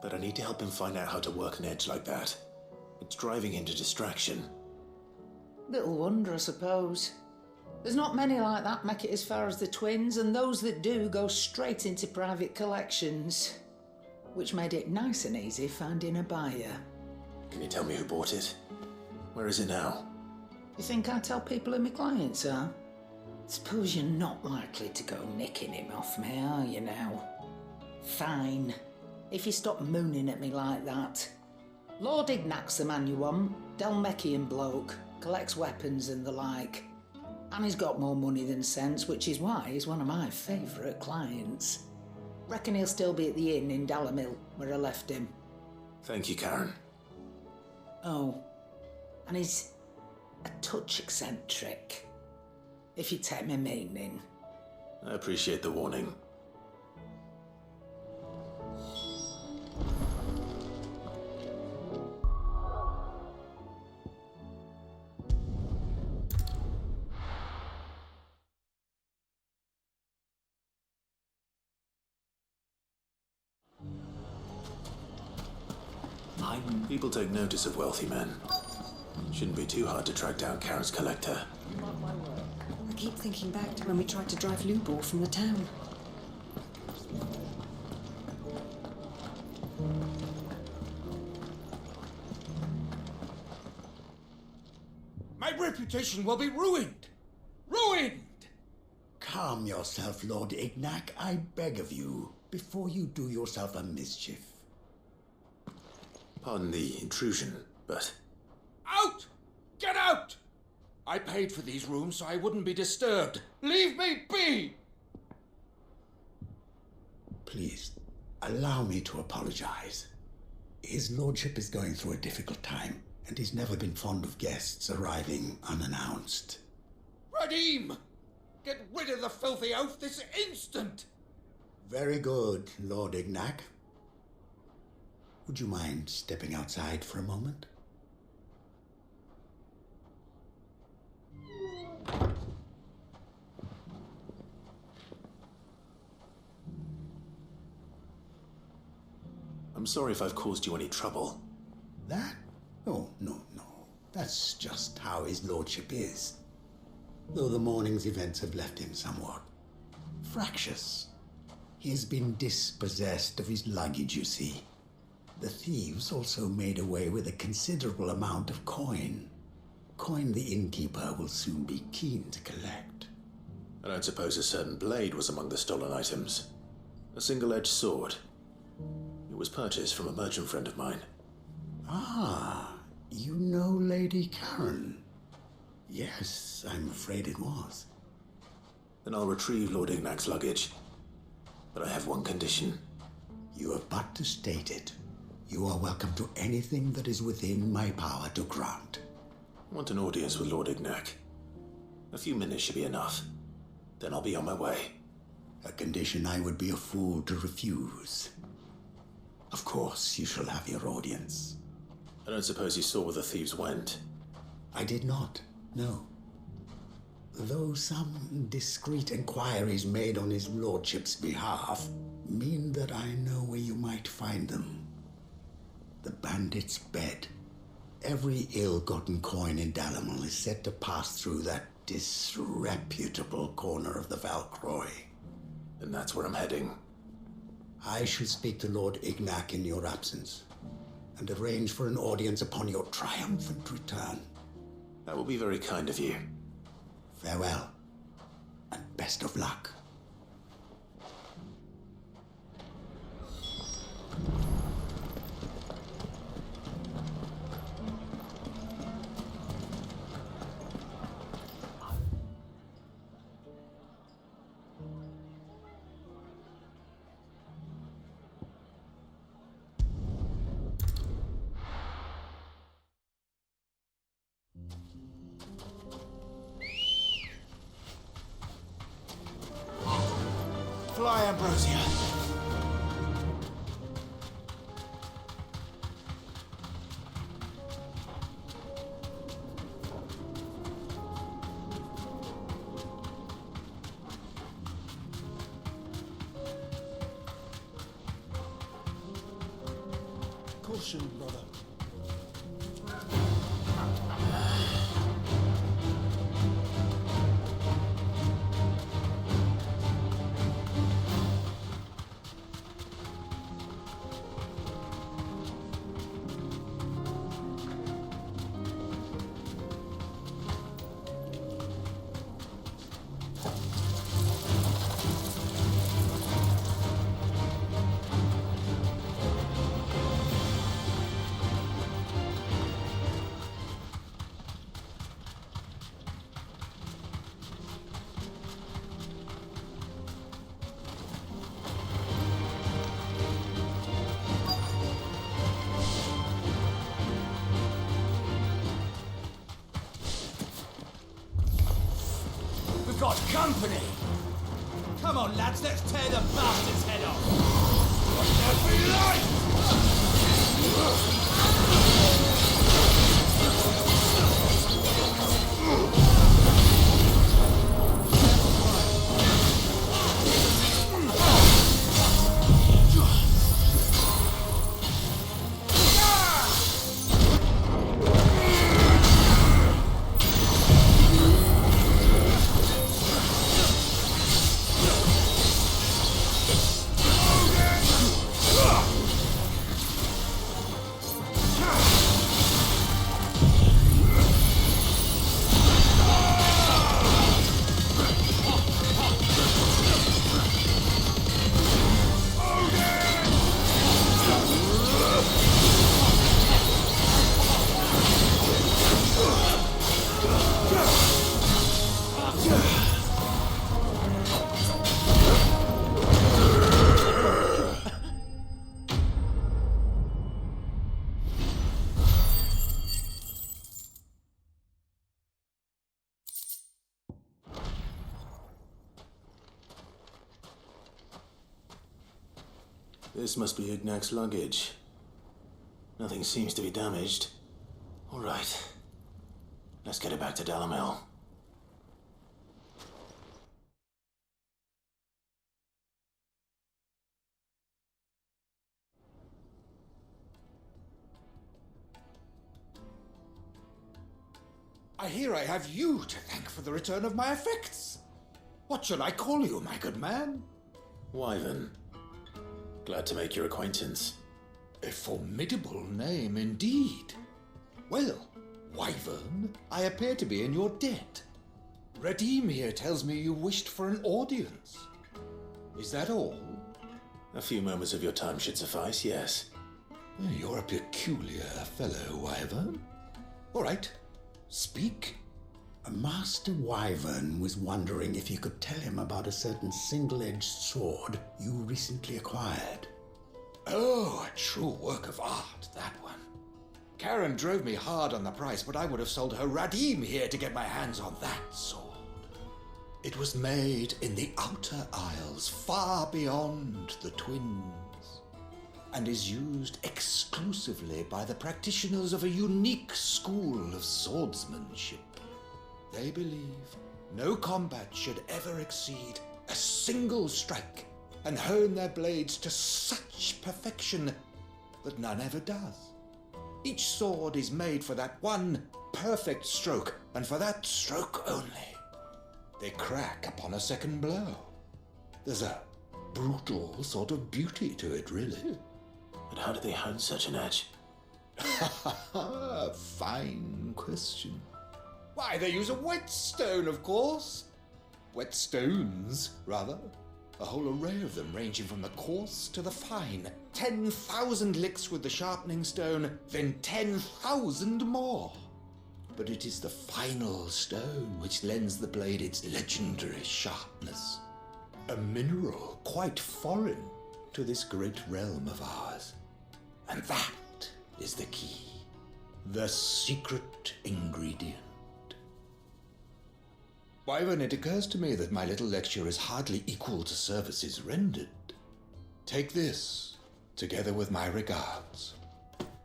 But I need to help him find out how to work an edge like that. It's driving him to distraction. Little wonder, I suppose. There's not many like that make it as far as the twins, and those that do go straight into private collections. Which made it nice and easy finding a buyer. Can you tell me who bought it? Where is it now? You think I tell people who my clients are? Suppose you're not likely to go nicking him off me, are you now? Fine. If you stop mooning at me like that. Lord Ignac's the man you want. Dalmekian bloke. Collects weapons and the like. And he's got more money than sense, which is why he's one of my favourite clients. Reckon he'll still be at the inn in Dalamil, where I left him. Thank you, Karen. Oh, and he's a touch eccentric, if you take my meaning. I appreciate the warning. People take notice of wealthy men. Shouldn't be too hard to track down Karen's collector. I keep thinking back to when we tried to drive Lubor from the town. My reputation will be ruined! Ruined! Calm yourself, Lord Ignac, I beg of you, before you do yourself a mischief. Pardon the intrusion, but... Out! Get out! I paid for these rooms so I wouldn't be disturbed. Leave me be! Please, allow me to apologize. His lordship is going through a difficult time, and he's never been fond of guests arriving unannounced. Radim! Get rid of the filthy oaf this instant! Very good, Lord Ignac. Would you mind stepping outside for a moment? I'm sorry if I've caused you any trouble. That? Oh, no. That's just how his lordship is. Though the morning's events have left him somewhat fractious. He has been dispossessed of his luggage, you see. The thieves also made away with a considerable amount of coin. Coin the innkeeper will soon be keen to collect. I don't suppose a certain blade was among the stolen items. A single-edged sword. It was purchased from a merchant friend of mine. Ah, you know Lady Karen. Yes, I'm afraid it was. Then I'll retrieve Lord Ignac's luggage. But I have one condition. You have but to state it. You are welcome to anything that is within my power to grant. I want an audience with Lord Ignac. A few minutes should be enough. Then I'll be on my way. A condition I would be a fool to refuse. Of course, you shall have your audience. I don't suppose you saw where the thieves went? I did not, no. Though some discreet inquiries made on his lordship's behalf mean that I know where you might find them. The bandit's bed. Every ill-gotten coin in Dalamal is said to pass through that disreputable corner of the Valcroy. And that's where I'm heading. I shall speak to Lord Ignac in your absence, and arrange for an audience upon your triumphant return. That will be very kind of you. Farewell, and best of luck. Fly, Ambrosia. Caution, brother. Got company! Come on, lads, let's tear the bastard's head off! What's that be like? This must be Ignac's luggage. Nothing seems to be damaged. All right. Let's get it back to Dalamel. I hear I have you to thank for the return of my effects. What should I call you, my good man? Wyvern. Glad to make your acquaintance. A formidable name indeed. Well, Wyvern, I appear to be in your debt. Radim here tells me you wished for an audience. Is that all? A few moments of your time should suffice, yes. You're a peculiar fellow, Wyvern. All right, speak. Master Wyvern was wondering if you could tell him about a certain single-edged sword you recently acquired. Oh, a true work of art, that one. Karen drove me hard on the price, but I would have sold her Radim here to get my hands on that sword. It was made in the Outer Isles, far beyond the Twins, and is used exclusively by the practitioners of a unique school of swordsmanship. They believe no combat should ever exceed a single strike, and hone their blades to such perfection that none ever does. Each sword is made for that one perfect stroke, and for that stroke only. They crack upon a second blow. There's a brutal sort of beauty to it, really. But how do they hone such an edge? Fine question. Why, they use a whetstone, of course. Whetstones, rather. A whole array of them, ranging from the coarse to the fine. 10,000 licks with the sharpening stone, then 10,000 more. But it is the final stone which lends the blade its legendary sharpness. A mineral quite foreign to this great realm of ours. And that is the key. The secret ingredient. Wyvern, it occurs to me that my little lecture is hardly equal to services rendered. Take this, together with my regards.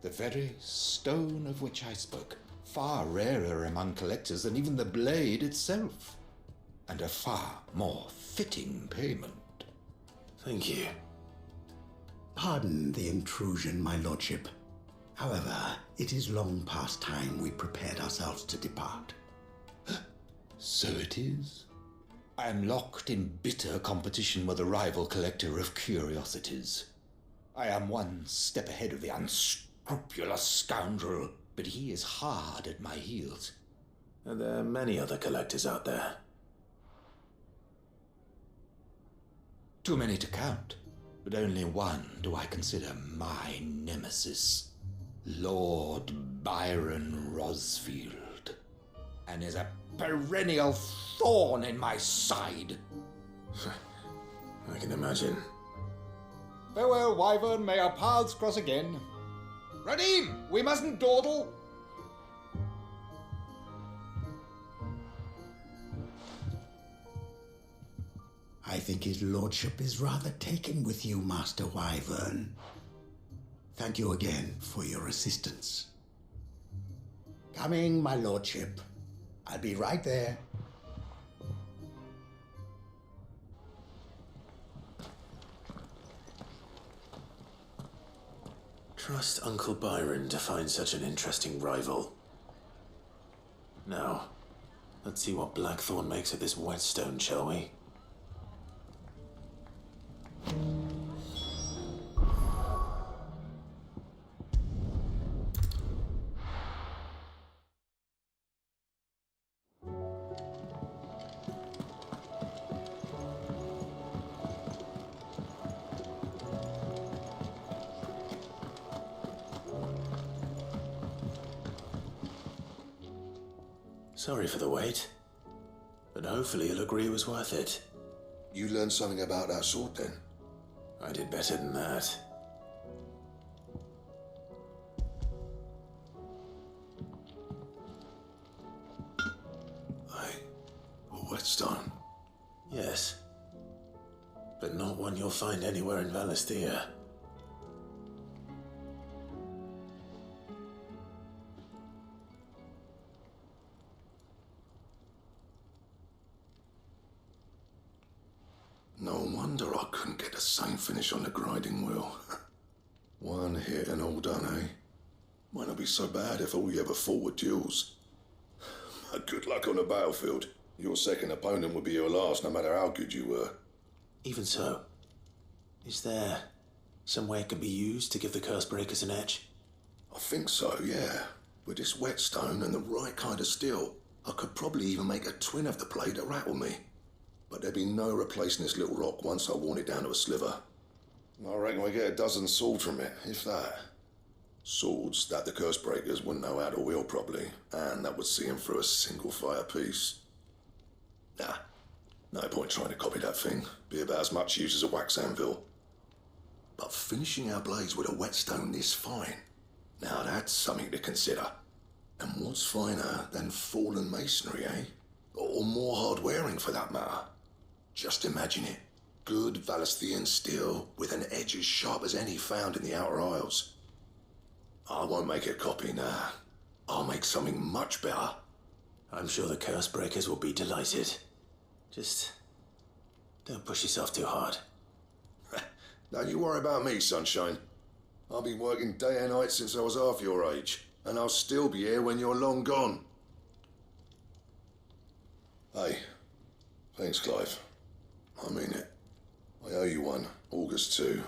The very stone of which I spoke, far rarer among collectors than even the blade itself, and a far more fitting payment. Thank you. Pardon the intrusion, my lordship. However, it is long past time we prepared ourselves to depart. So it is. I am locked in bitter competition with a rival collector of curiosities. I am one step ahead of the unscrupulous scoundrel, but he is hard at my heels. Are there many other collectors out there? Too many to count, but only one do I consider my nemesis. Lord Byron Rosfield, and is a perennial thorn in my side. I can imagine. Farewell, Wyvern. May our paths cross again. Radim, we mustn't dawdle. I think his lordship is rather taken with you, Master Wyvern. Thank you again for your assistance. Coming, my lordship. I'll be right there. Trust Uncle Byron to find such an interesting rival. Now, let's see what Blackthorn makes of this whetstone, shall we? Sorry for the wait, but hopefully he'll agree it was worth it. You learned something about that sword then? I did better than that. A whetstone? Yes. But not one you'll find anywhere in Valisthea. No wonder I couldn't get the same finish on the grinding wheel. One hit and all done, eh? Might not be so bad if all you ever fought were duels. Good luck on the battlefield. Your second opponent would be your last, no matter how good you were. Even so, is there some way it can be used to give the curse breakers an edge? I think so, yeah. With this whetstone and the right kind of steel, I could probably even make a twin of the blade that rattled me. But there'd be no replacing this little rock once I worn it down to a sliver. I reckon we get a dozen swords from it, if that. Swords that the curse breakers wouldn't know how to wield properly, and that would see them through a single fire piece. Nah, no point trying to copy that thing. Be about as much use as a wax anvil. But finishing our blades with a whetstone this fine, now that's something to consider. And what's finer than fallen masonry, eh? Or more hard-wearing for that matter. Just imagine it. Good Valisthean steel with an edge as sharp as any found in the Outer Isles. I won't make a copy, nah. I'll make something much better. I'm sure the curse breakers will be delighted. Just don't push yourself too hard. Don't you worry about me, sunshine. I've been working day and night since I was half your age, and I'll still be here when you're long gone. Hey, thanks, Clive. I mean it. I owe you one, August too.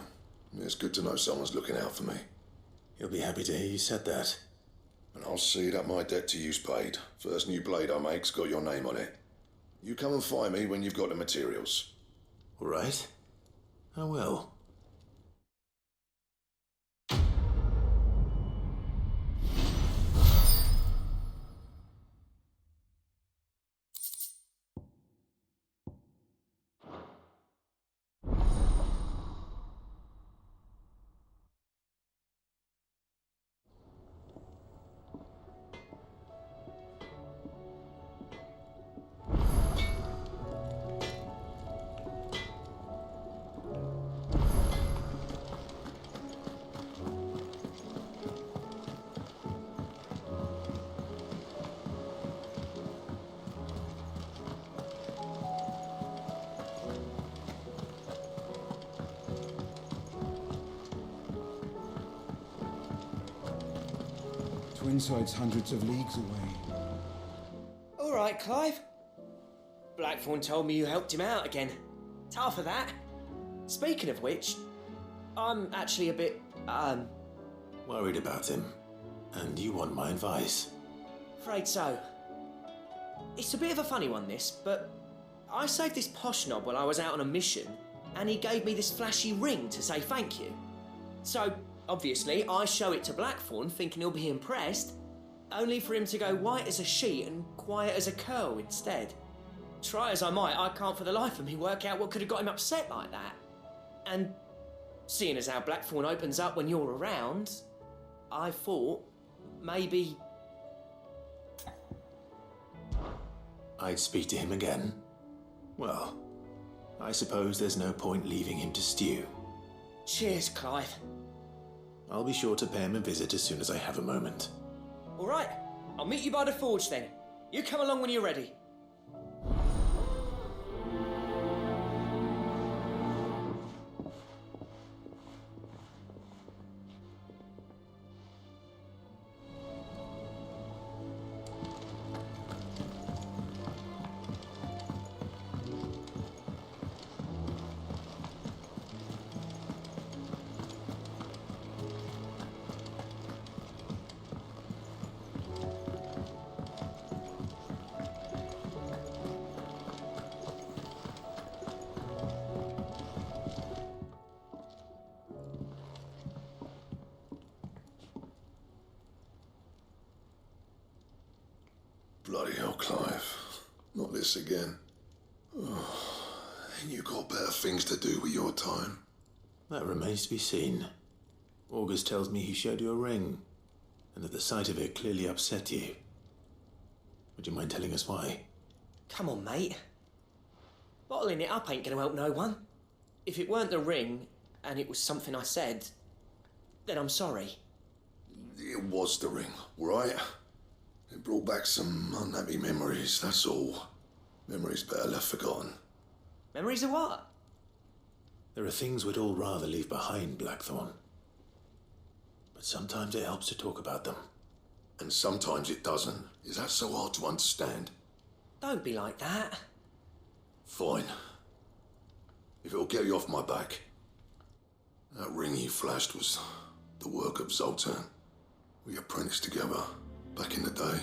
It's good to know someone's looking out for me. He'll be happy to hear you said that. And I'll see that my debt to you's paid. First new blade I make's got your name on it. You come and find me when you've got the materials. All right. I will. Twinside's hundreds of leagues away. All right, Clive. Blackthorn told me you helped him out again. Tough for that. Speaking of which, I'm actually a bit, worried about him. And you want my advice? Afraid so. It's a bit of a funny one, this, but I saved this posh knob while I was out on a mission, and he gave me this flashy ring to say thank you. So, obviously, I show it to Blackthorn, thinking he'll be impressed, only for him to go white as a sheet and quiet as a curl instead. Try as I might, I can't for the life of me work out what could have got him upset like that. And seeing as how Blackthorn opens up when you're around, I thought maybe... I'd speak to him again. Well, I suppose there's no point leaving him to stew. Cheers, Clive. I'll be sure to pay him a visit as soon as I have a moment. All right, I'll meet you by the forge then. You come along when you're ready. Bloody hell, Clive. Not this again. You got better things to do with your time. That remains to be seen. August tells me he showed you a ring, and that the sight of it clearly upset you. Would you mind telling us why? Come on, mate. Bottling it up ain't gonna help no one. If it weren't the ring, and it was something I said, then I'm sorry. It was the ring, right? It brought back some unhappy memories, that's all. Memories better left forgotten. Memories of what? There are things we'd all rather leave behind, Blackthorn. But sometimes it helps to talk about them. And sometimes it doesn't. Is that so hard to understand? Don't be like that. Fine. If it'll get you off my back. That ring you flashed was the work of Zoltan. We apprenticed together, back in the day.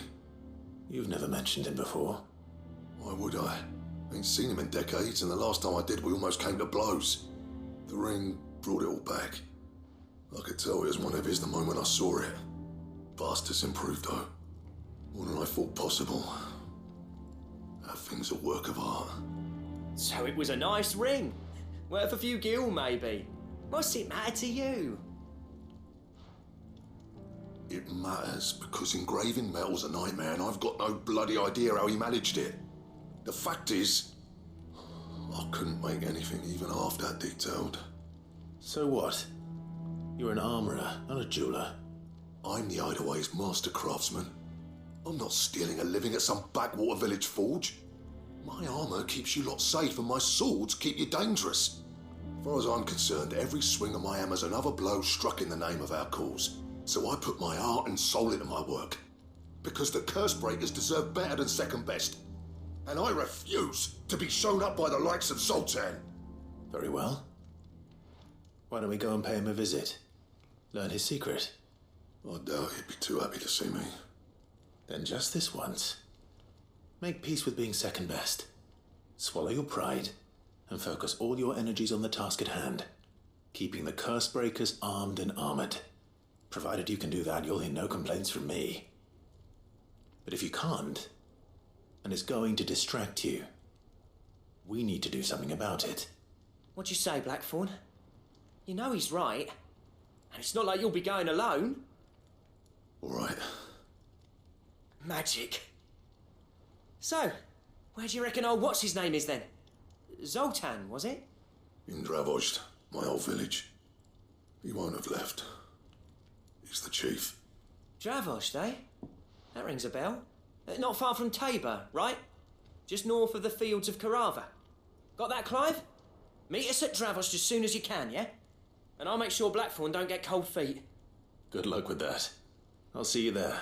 You've never mentioned him before. Why would I? Ain't seen him in decades, and the last time I did, we almost came to blows. The ring brought it all back. I could tell it was one of his the moment I saw it. Bastard's improved, though. More than I thought possible. That thing's a work of art. So it was a nice ring. Worth a few gil, maybe. What's it matter to you? It matters because engraving metal's a nightmare, and I've got no bloody idea how he managed it. The fact is, I couldn't make anything even half that detailed. So what? You're an armourer, not a jeweller. I'm the Hideaway's master craftsman. I'm not stealing a living at some backwater village forge. My armour keeps you lot safe, and my swords keep you dangerous. As far as I'm concerned, every swing of my hammer's another blow struck in the name of our cause. So I put my heart and soul into my work. Because the curse breakers deserve better than second best. And I refuse to be shown up by the likes of Zoltan. Very well. Why don't we go and pay him a visit? Learn his secret. I doubt he'd be too happy to see me. Then just this once. Make peace with being second best. Swallow your pride and focus all your energies on the task at hand. Keeping the curse breakers armed and armoured. Provided you can do that, you'll hear no complaints from me. But if you can't, and it's going to distract you, we need to do something about it. What'd you say, Blackthorn? You know he's right. And it's not like you'll be going alone. All right. Magic. So, where do you reckon old what's-his-name is then? Zoltan, was it? In Dravozd, my old village. He won't have left. He's the chief. Dravozd, eh? That rings a bell. Not far from Tabor, right? Just north of the fields of Carava. Got that, Clive? Meet us at Dravozd as soon as you can, yeah? And I'll make sure Blackthorn don't get cold feet. Good luck with that. I'll see you there.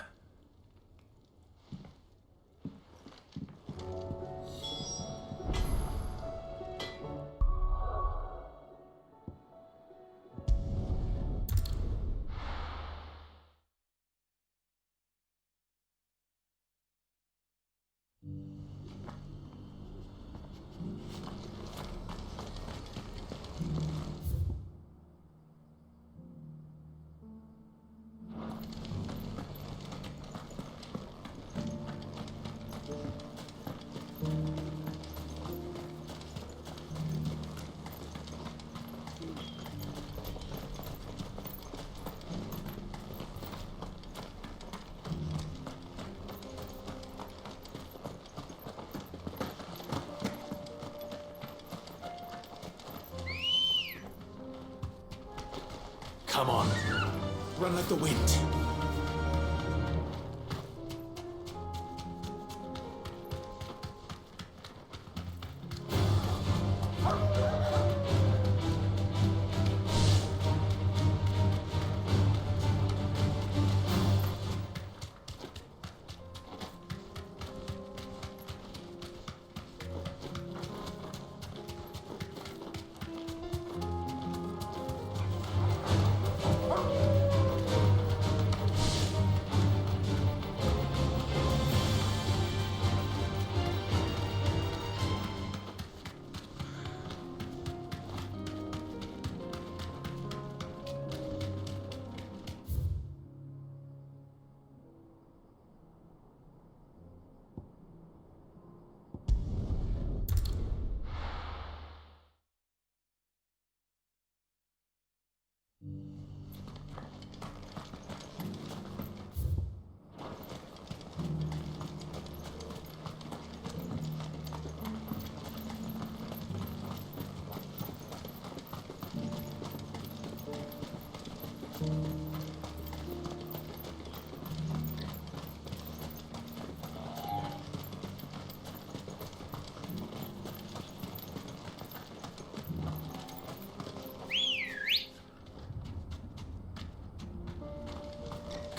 Come on. Run like the wind.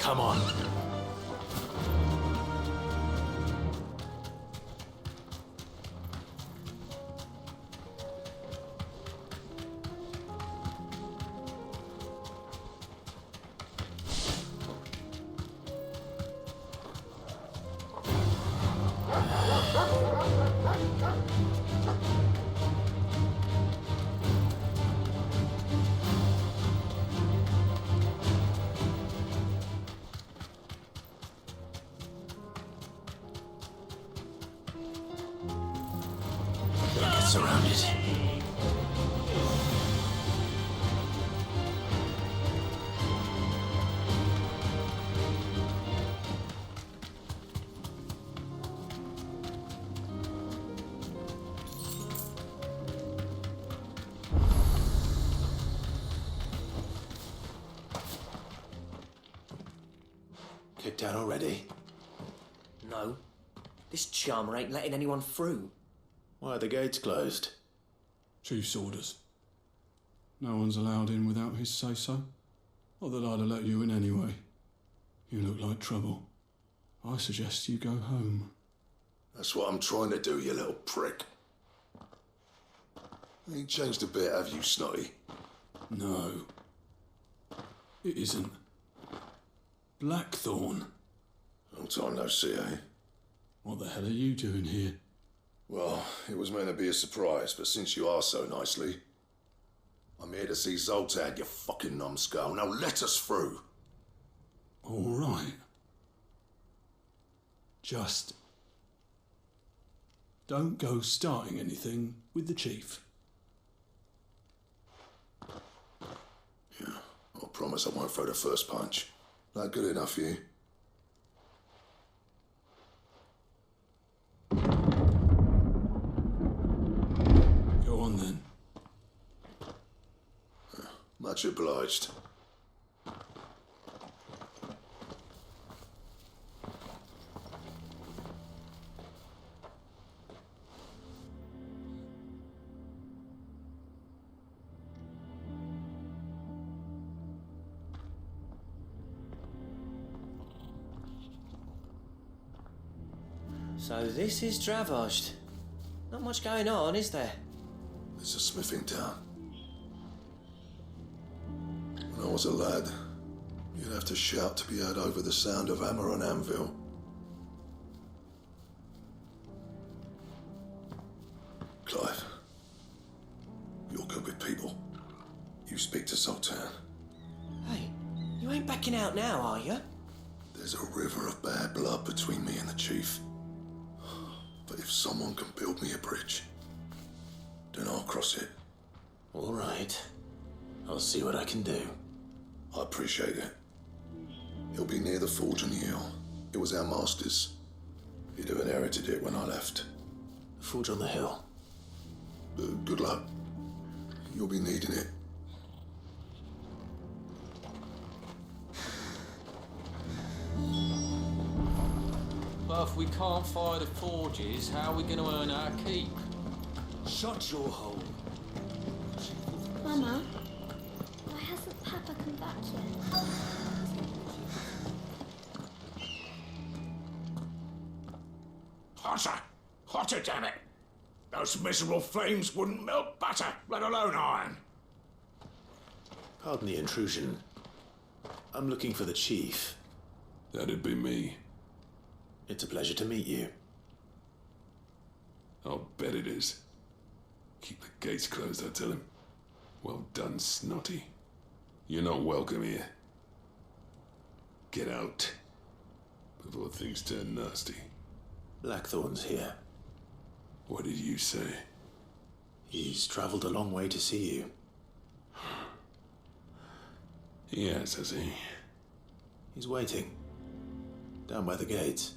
Come on. Surrounded. Kicked out already? No. This charmer ain't letting anyone through. Why are the gates closed? Chief's orders. No one's allowed in without his say-so. Not that I'd have let you in anyway. You look like trouble. I suggest you go home. That's what I'm trying to do, you little prick. Ain't changed a bit, have you, Snotty? No. It isn't. Blackthorn. Long time no see, eh? What the hell are you doing here? Well, it was meant to be a surprise, but since you asked so nicely, I'm here to see Zoltan, you fucking numbskull. Now let us through. All right. Just don't go starting anything with the chief. Yeah, I promise I won't throw the first punch. That good enough for you? Go on then. Much obliged. So this is Dravosht. Not much going on, is there? It's a smithing town. When I was a lad, you'd have to shout to be heard over the sound of hammer on anvil. Clive, you're good with people. You speak to Zoltan. Hey, you ain't backing out now, are you? There's a river of bad blood between me and the chief. But if someone can build me a bridge, then I'll cross it. All right. I'll see what I can do. I appreciate it. It'll be near the forge on the hill. It was our master's. He'd have inherited it when I left. Forge on the hill. Good luck. You'll be needing it. But if we can't fire the forges, how are we going to earn our keep? Shut your hole. Mama, why hasn't Papa come back yet? Hotter! Hotter, damn it! Those miserable flames wouldn't melt butter, let alone iron. Pardon the intrusion. I'm looking for the chief. That'd be me. It's a pleasure to meet you. I'll bet it is. Keep the gates closed, I tell him. Well done, Snotty. You're not welcome here. Get out before things turn nasty. Blackthorn's here. What did you say? He's traveled a long way to see you. Yes, has he? He's waiting. Down by the gates.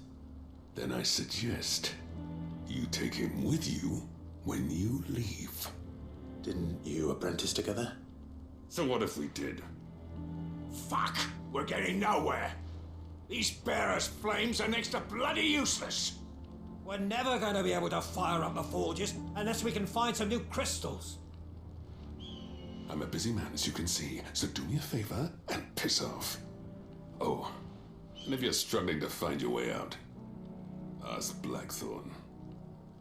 Then I suggest you take him with you when you leave. Didn't you apprentice together? So what if we did? Fuck! We're getting nowhere. These bearers' flames are next to bloody useless. We're never going to be able to fire up the forges unless we can find some new crystals. I'm a busy man, as you can see, so do me a favor and piss off. Oh, And if you're struggling to find your way out, ask Blackthorn.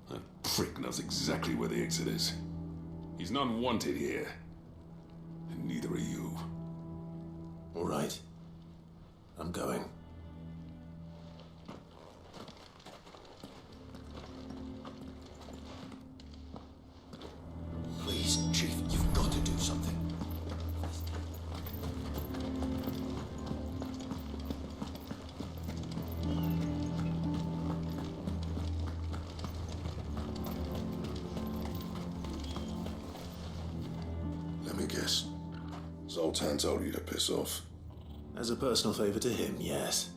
That prick knows exactly where the exit is. He's not wanted here. And neither are you. All right. I'm going. Please, Chief, you've got to do something. Let me guess. Zoltan told you to piss off. As a personal favor to him, yes.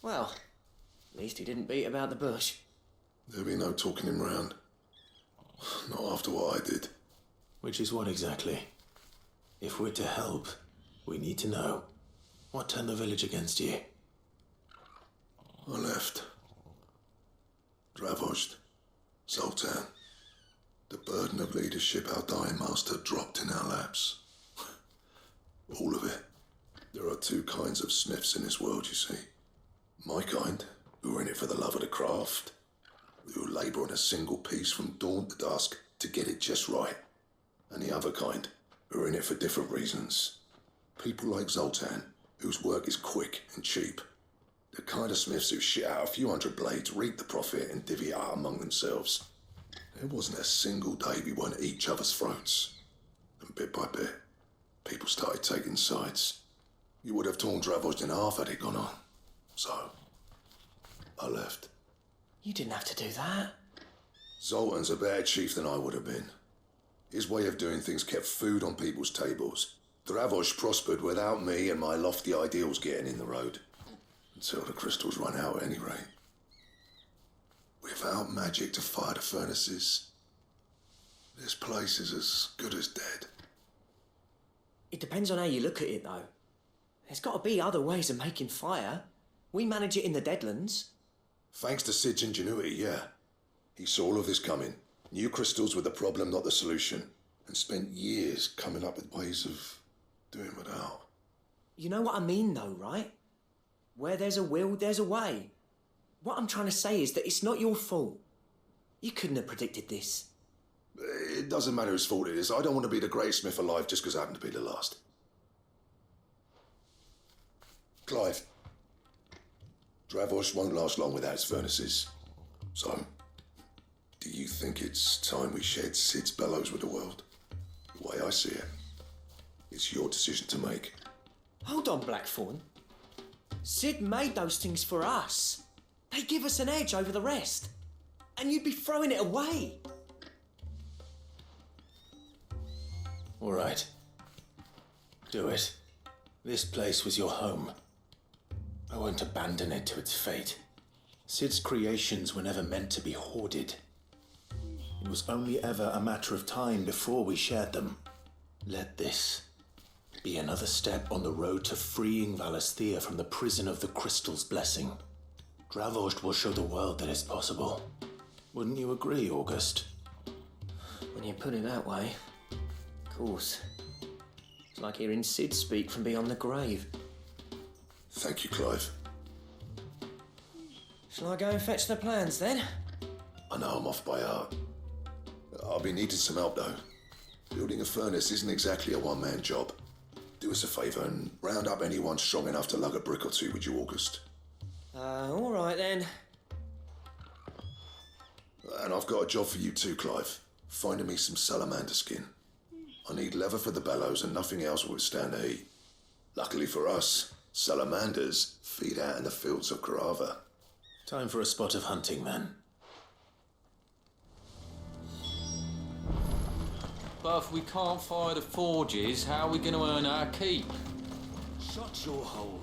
Well, at least he didn't beat about the bush. There'll be no talking him round. Not after what I did. Which is what exactly? If we're to help, we need to know. What turned the village against you? I left. Dravost. Zoltan. The burden of leadership our dying master dropped in our laps. All of it. There are two kinds of smiths in this world, you see. My kind, who are in it for the love of the craft, who labour on a single piece from dawn to dusk to get it just right. And the other kind, who are in it for different reasons. People like Zoltan, whose work is quick and cheap. The kind of smiths who shit out a few hundred blades, reap the profit, and divvy it out among themselves. There wasn't a single day we weren't at each other's throats. And bit by bit, people started taking sides. You would have torn Dravost in half had it gone on. So, I left. You didn't have to do that. Zoltan's a better chief than I would have been. His way of doing things kept food on people's tables. Dravost prospered without me and my lofty ideals getting in the road. Until the crystals run out at any rate. Without magic to fire the furnaces, this place is as good as dead. It depends on how you look at it, though. There's got to be other ways of making fire. We manage it in the Deadlands. Thanks to Sid's ingenuity, yeah. He saw all of this coming. Knew crystals were the problem, not the solution. And spent years coming up with ways of doing without. You know what I mean, though, right? Where there's a will, there's a way. What I'm trying to say is that it's not your fault. You couldn't have predicted this. It doesn't matter whose fault it is. I don't want to be the greatest smith alive just because I happen to be the last. Clive. Dravost won't last long without his furnaces. So, do you think it's time we shared Sid's bellows with the world? The way I see it, it's your decision to make. Hold on, Blackthorn. Sid made those things for us. They give us an edge over the rest. And you'd be throwing it away. All right. Do it. This place was your home. I won't abandon it to its fate. Sid's creations were never meant to be hoarded. It was only ever a matter of time before we shared them. Let this be another step on the road to freeing Valisthea from the prison of the Crystal's blessing. Dravost will show the world that it's possible. Wouldn't you agree, August? When you put it that way, of course. It's like hearing Sid speak from beyond the grave. Thank you, Clive. Shall I go and fetch the plans, then? I know I'm off by heart. I'll be needing some help, though. Building a furnace isn't exactly a one-man job. Do us a favour and round up anyone strong enough to lug a brick or two, would you, August? All right, then. And I've got a job for you too, Clive. Finding me some salamander skin. I need leather for the bellows and nothing else will withstand the heat. Luckily for us, salamanders feed out in the fields of Carava. Time for a spot of hunting, then. But if we can't fire the forges, how are we going to earn our keep? Shut your hole.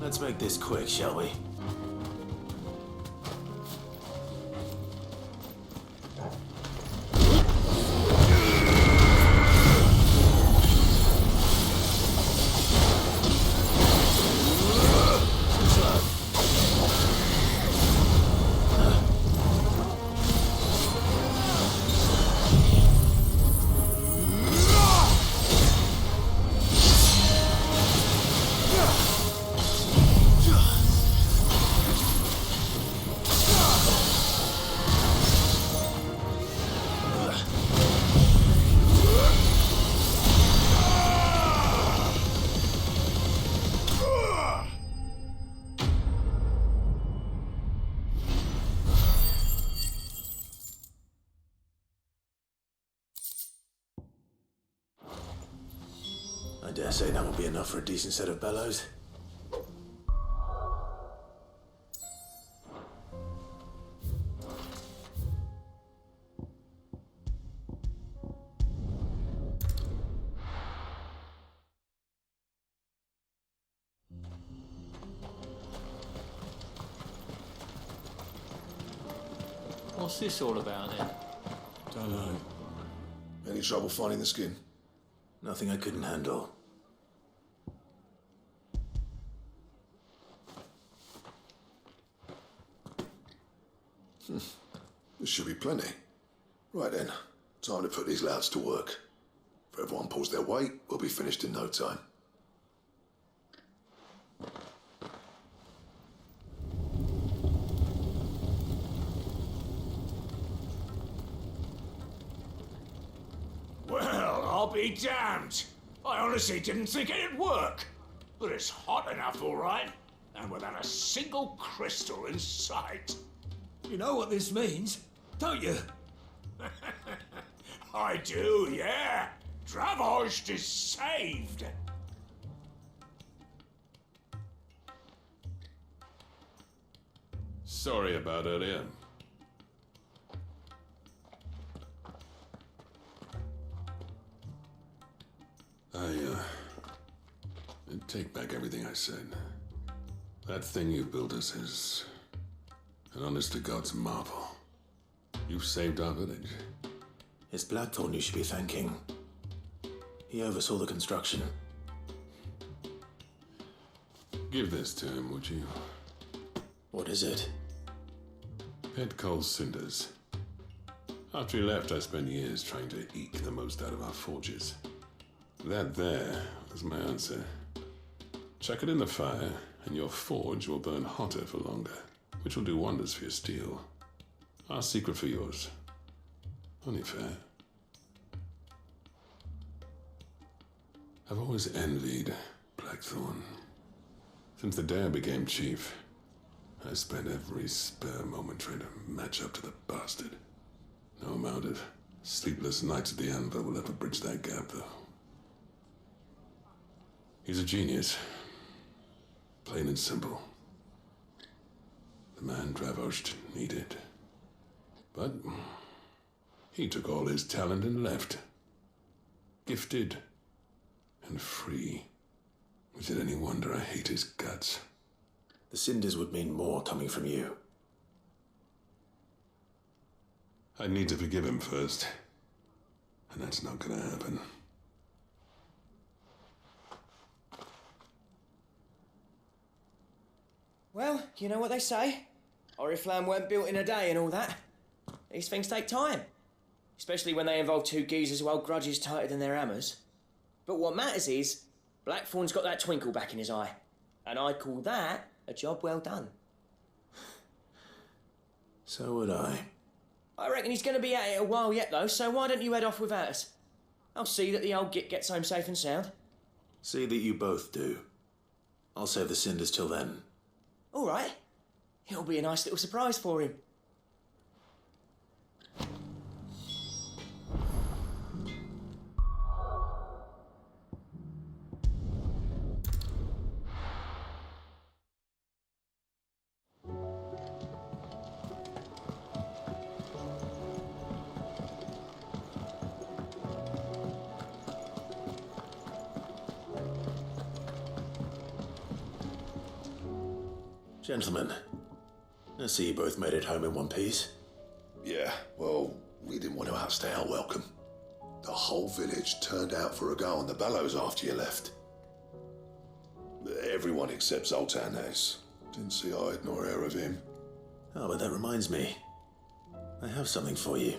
Let's make this quick, shall we? I dare say that will be enough for a decent set of bellows. What's this all about then? Don't know. Any trouble finding the skin? Nothing I couldn't handle. This should be plenty. Right then, time to put these louds to work. If everyone pulls their weight, we'll be finished in no time. Well, I'll be damned. I honestly didn't think it'd work. But it's hot enough, all right. And without a single crystal in sight. You know what this means, don't you? I do, yeah. Dravost is saved. Sorry about earlier. I take back everything I said. That thing you built us is an honest-to-God's marvel. You've saved our village. It's Blackthorn you should be thanking. He oversaw the construction. Give this to him, would you? What is it? Pet Cole's cinders. After he left, I spent years trying to eke the most out of our forges. That there was my answer. Chuck it in the fire, and your forge will burn hotter for longer, which will do wonders for your steel. Our secret for yours. Only fair. I've always envied Blackthorn. Since the day I became chief, I spent every spare moment trying to match up to the bastard. No amount of sleepless nights at the anvil will ever bridge that gap, though. He's a genius. Plain and simple. The man Dravost needed. But he took all his talent and left. Gifted and free. Is it any wonder I hate his guts? The cinders would mean more coming from you. I need to forgive him first. And that's not gonna happen. Well, you know what they say. Oriflamme weren't built in a day and all that. These things take time. Especially when they involve two geezers who hold grudges tighter than their hammers. But what matters is, Blackthorn's got that twinkle back in his eye. And I'd call that a job well done. So would I. I reckon he's going to be at it a while yet, though, so why don't you head off without us? I'll see that the old git gets home safe and sound. See that you both do. I'll save the cinders till then. All right. It'll be a nice little surprise for him. Gentlemen, I see you both made it home in one piece. Yeah, well, we didn't want to outstay our welcome. The whole village turned out for a go on the bellows after you left. Everyone except Zoltan has. Didn't see hide nor hair of him. Oh, but that reminds me. I have something for you.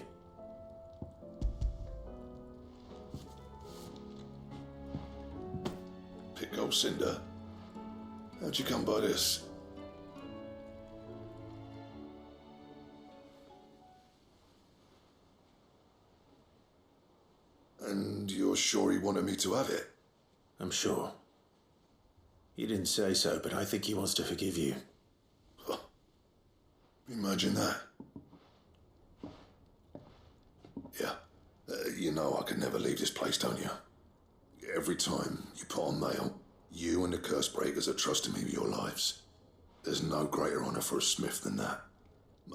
Pick old Cinder. How'd you come by this? And you're sure he wanted me to have it? I'm sure. He didn't say so, but I think he wants to forgive you. Huh. Imagine that. Yeah. You know I can never leave this place, don't you? Every time you put on mail, you and the curse breakers are trusting me with your lives. There's no greater honor for a smith than that.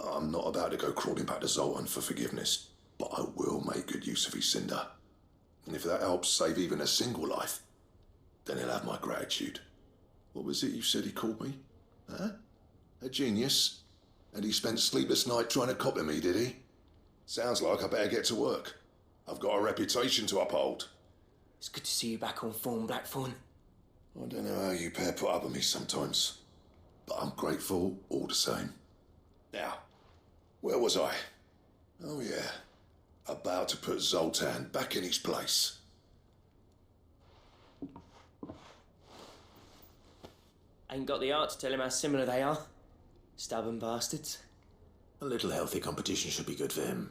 I'm not about to go crawling back to Zoltan for forgiveness, but I will make good use of his cinder. And if that helps save even a single life, then he'll have my gratitude. What was it you said he called me? Huh? A genius? And he spent sleepless night trying to copy me, did he? Sounds like I better get to work. I've got a reputation to uphold. It's good to see you back on form, Blackthorn. I don't know how you pair put up with me sometimes, but I'm grateful all the same. Now, where was I? Oh yeah, about to put Zoltan back in his place. Ain't got the art to tell him how similar they are. Stubborn bastards. A little healthy competition should be good for him.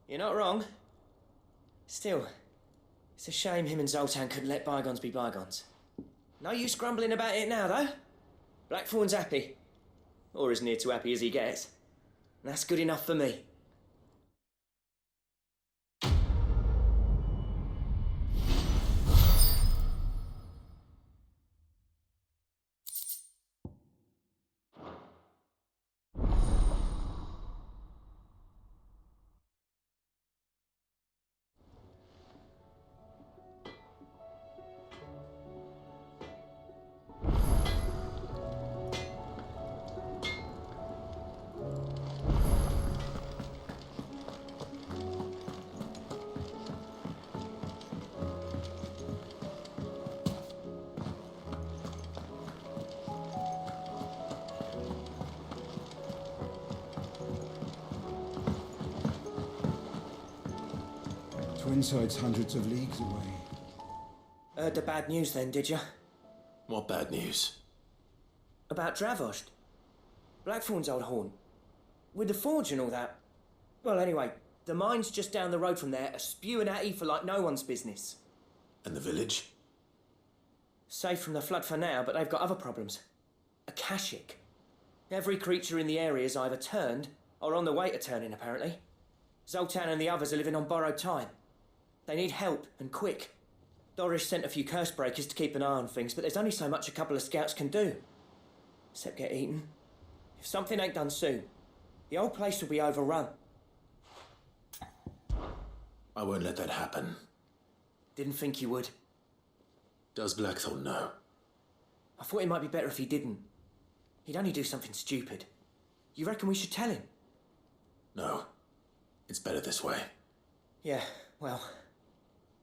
You're not wrong. Still, it's a shame him and Zoltan couldn't let bygones be bygones. No use grumbling about it now, though. Blackthorn's happy. Or as near to happy as he gets. And that's good enough for me. Twinside's hundreds of leagues away. Heard the bad news then, did you? What bad news? About Dravost. Blackthorn's old haunt. With the forge and all that. Well, anyway, the mines just down the road from there are spewing out ether like no one's business. And the village? Safe from the flood for now, but they've got other problems. Akashic. Every creature in the area is either turned or on the way to turning, apparently. Zoltan and the others are living on borrowed time. They need help, and quick. Doris sent a few curse breakers to keep an eye on things, but there's only so much a couple of scouts can do. Except get eaten. If something ain't done soon, the whole place will be overrun. I won't let that happen. Didn't think you would. Does Blackthorn know? I thought it might be better if he didn't. He'd only do something stupid. You reckon we should tell him? No. It's better this way. Yeah, well,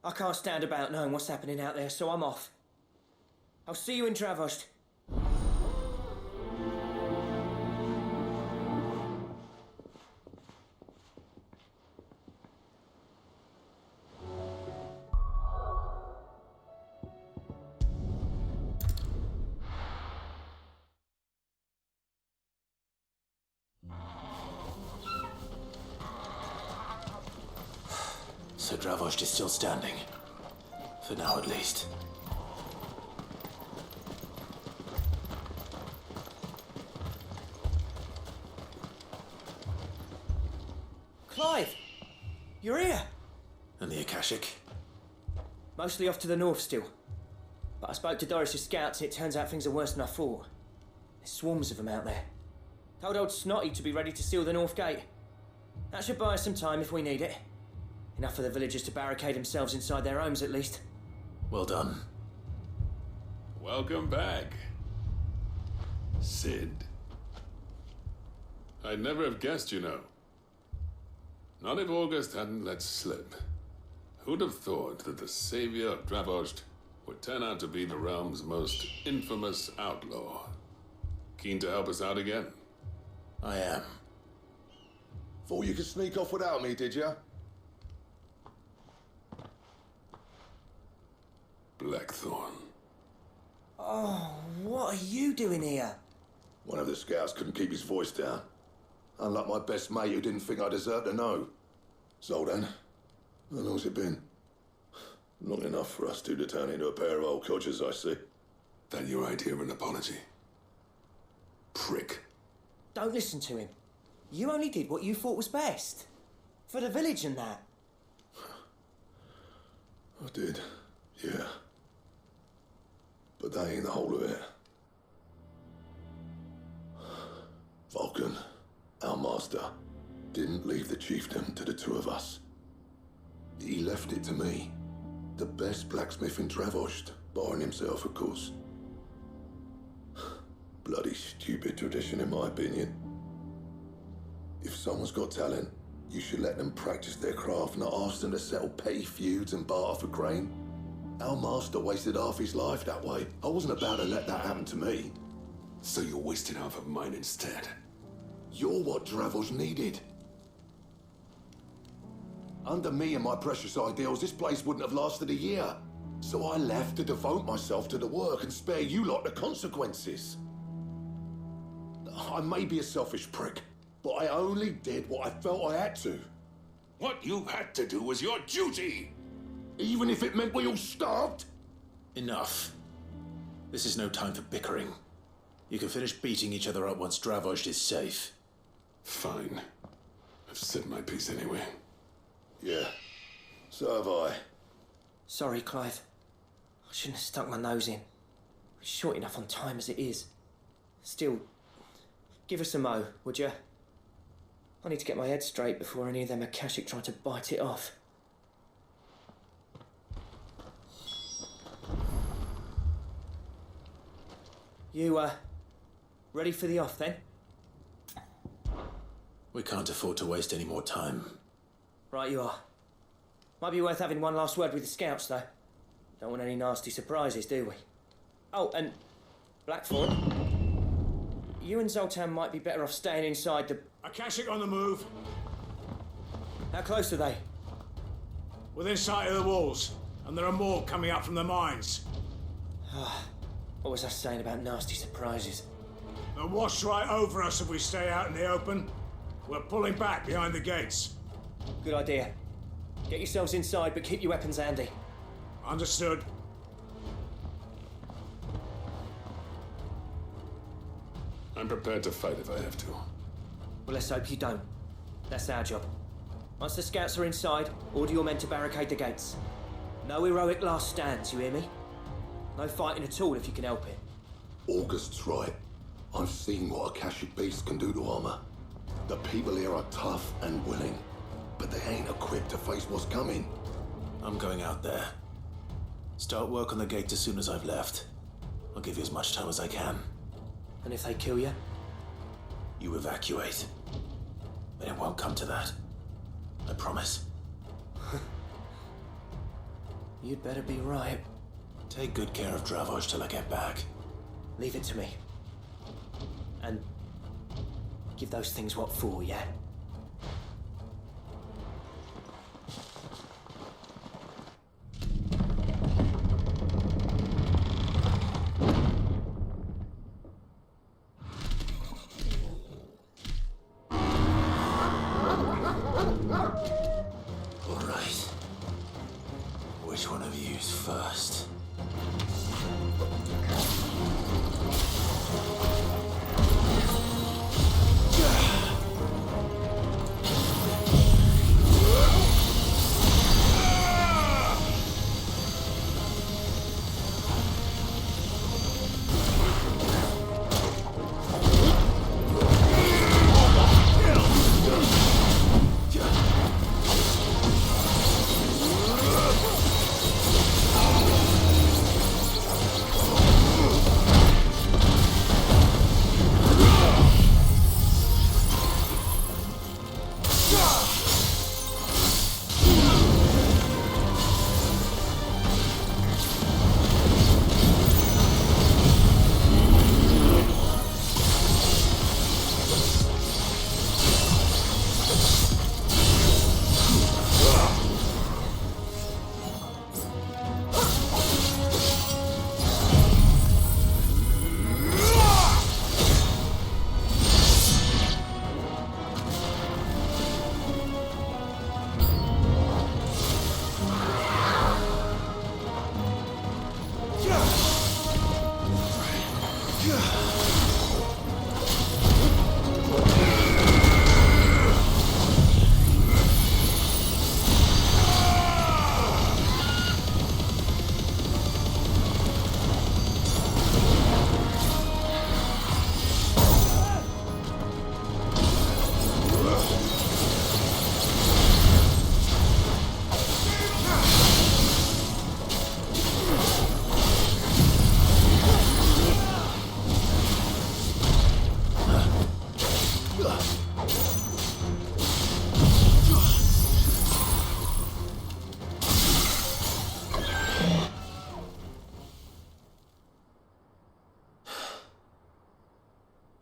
I can't stand about knowing what's happening out there, so I'm off. I'll see you in Dravost. So Dravost is still standing. For now, at least. Clive! You're here! And the Akashic? Mostly off to the north still. But I spoke to Doris's scouts and it turns out things are worse than I thought. There's swarms of them out there. Told old Snotty to be ready to seal the north gate. That should buy us some time if we need it. Enough for the villagers to barricade themselves inside their homes, at least. Well done. Welcome back, Sid. I'd never have guessed, you know. Not if August hadn't let slip. Who'd have thought that the savior of Dravost would turn out to be the realm's most infamous outlaw? Keen to help us out again? I am. Thought you could sneak off without me, did ya? Blackthorn. Oh, what are you doing here? One of the scouts couldn't keep his voice down. Unlike my best mate who didn't think I deserved to know. So then, how long's it been? Long enough for us two to turn into a pair of old codgers, I see. That your idea of an apology? Prick. Don't listen to him. You only did what you thought was best. For the village and that. I did, yeah. But that ain't the whole of it. Vulcan, our master, didn't leave the chiefdom to the two of us. He left it to me, the best blacksmith in Dravost, barring himself, of course. Bloody stupid tradition, in my opinion. If someone's got talent, you should let them practice their craft, not ask them to settle petty feuds and barter for grain. Our master wasted half his life that way. I wasn't about to let that happen to me. So you wasted half of mine instead? You're what Dravost needed. Under me and my precious ideals, this place wouldn't have lasted a year. So I left to devote myself to the work and spare you lot the consequences. I may be a selfish prick, but I only did what I felt I had to. What you had to do was your duty! Even if it meant we all starved? Enough. This is no time for bickering. You can finish beating each other up once Dravost is safe. Fine. I've said my piece anyway. Yeah, so have I. Sorry, Clive. I shouldn't have stuck my nose in. We're short enough on time as it is. Still, give us a mo, would you? I need to get my head straight before any of them Akashic try to bite it off. You, ready for the off, then? We can't afford to waste any more time. Right you are. Might be worth having one last word with the scouts, though. Don't want any nasty surprises, do we? Oh, and Blackthorn, you and Zoltan might be better off staying inside the... Akashic on the move. How close are they? Within sight of the walls, and there are more coming up from the mines. What was I saying about nasty surprises? They'll wash right over us if we stay out in the open. We're pulling back behind the gates. Good idea. Get yourselves inside, but keep your weapons handy. Understood. I'm prepared to fight if I have to. Well, let's hope you don't. That's our job. Once the scouts are inside, order your men to barricade the gates. No heroic last stands, you hear me? No fighting at all if you can help it. August's right. I've seen what Akashic beasts can do to armor. The people here are tough and willing, but they ain't equipped to face what's coming. I'm going out there. Start work on the gate as soon as I've left. I'll give you as much time as I can. And if they kill you? You evacuate. But it won't come to that. I promise. You'd better be right. Take good care of Dravost till I get back. Leave it to me. And give those things what for, yeah? All right. Which one of you's first?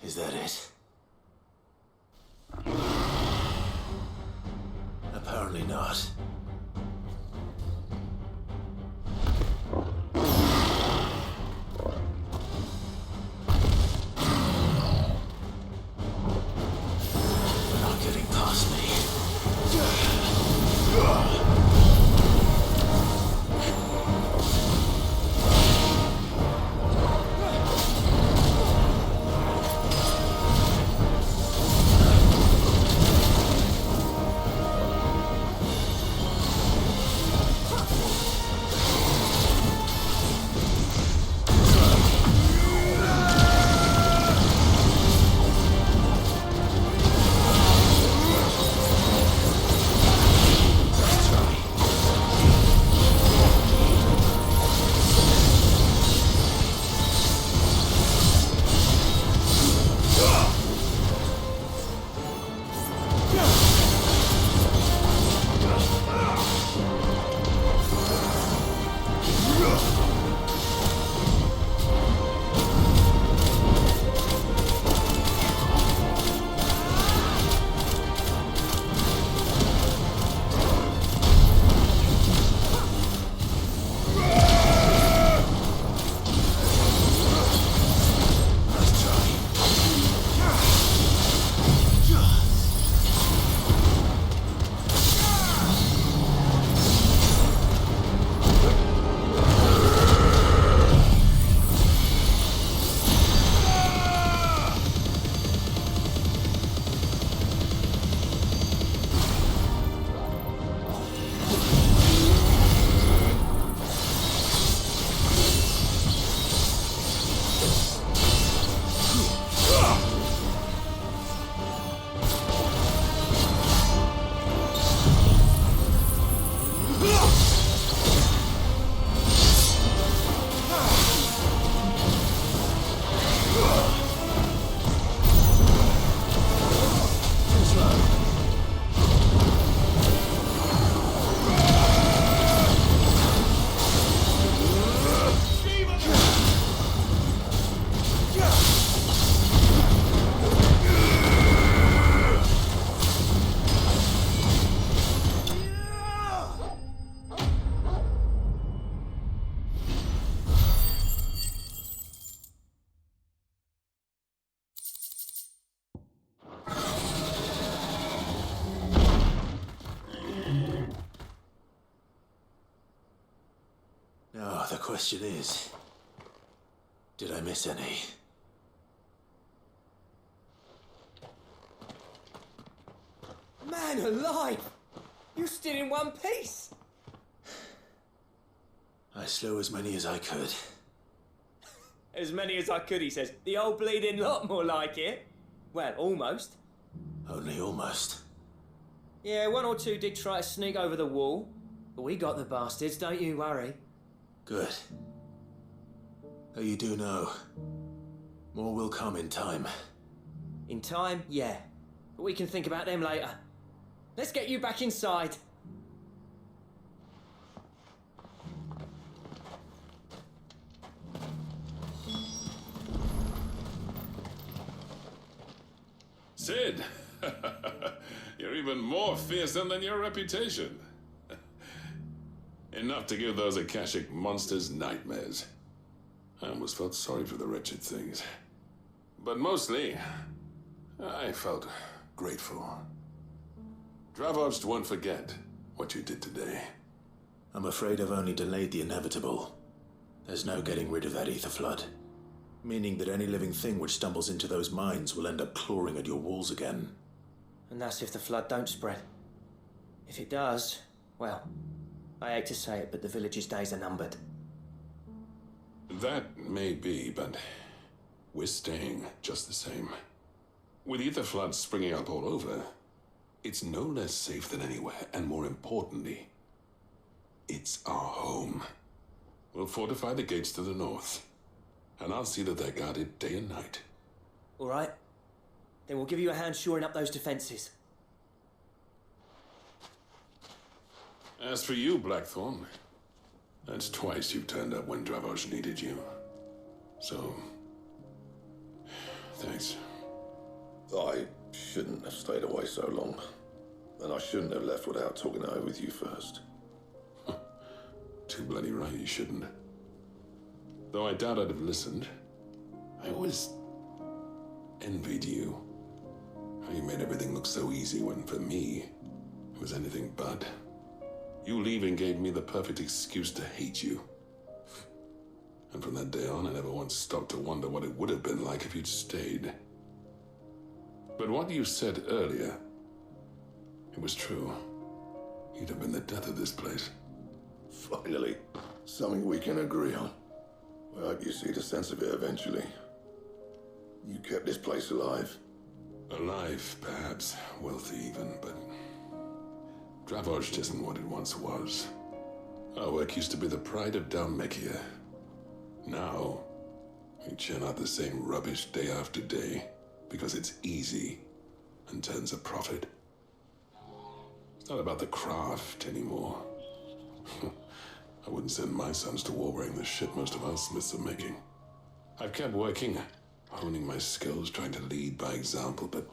Is that it? Apparently not. They're not getting past me. Now, the question is, did I miss any? Man alive! You're still in one piece! I slew as many as I could. As many as I could, he says. The old bleeding lot, more like it. Well, almost. Only almost. Yeah, one or two did try to sneak over the wall, but we got the bastards, don't you worry. Good. Though you do know, more will come in time. In time, yeah. But we can think about them later. Let's get you back inside. Sid! You're even more fearsome than your reputation. Enough to give those Akashic monsters nightmares. I almost felt sorry for the wretched things. But mostly, I felt grateful. Dravovst won't forget what you did today. I'm afraid I've only delayed the inevitable. There's no getting rid of that ether flood. Meaning that any living thing which stumbles into those mines will end up clawing at your walls again. And that's if the flood don't spread. If it does, well, I hate to say it, but the village's days are numbered. That may be, but we're staying just the same. With ether floods springing up all over, it's no less safe than anywhere, and more importantly, it's our home. We'll fortify the gates to the north, and I'll see that they're guarded day and night. All right. Then we'll give you a hand shoring up those defenses. As for you, Blackthorn, that's twice you've turned up when Dravos needed you. So, thanks. I shouldn't have stayed away so long. And I shouldn't have left without talking it over with you first. Too bloody right you shouldn't. Though I doubt I'd have listened. I always envied you. How you made everything look so easy when, for me, it was anything but. You leaving gave me the perfect excuse to hate you. And from that day on, I never once stopped to wonder what it would have been like if you'd stayed. But what you said earlier, it was true. You'd have been the death of this place. Finally, something we can agree on. I hope you see the sense of it eventually. You kept this place alive. Alive, perhaps. Wealthy even, but... Dravozh isn't what it once was. Our work used to be the pride of Dalmekia. Now, we churn out the same rubbish day after day because it's easy and turns a profit. It's not about the craft anymore. I wouldn't send my sons to war wearing the shit most of our smiths are making. I've kept working, honing my skills, trying to lead by example, but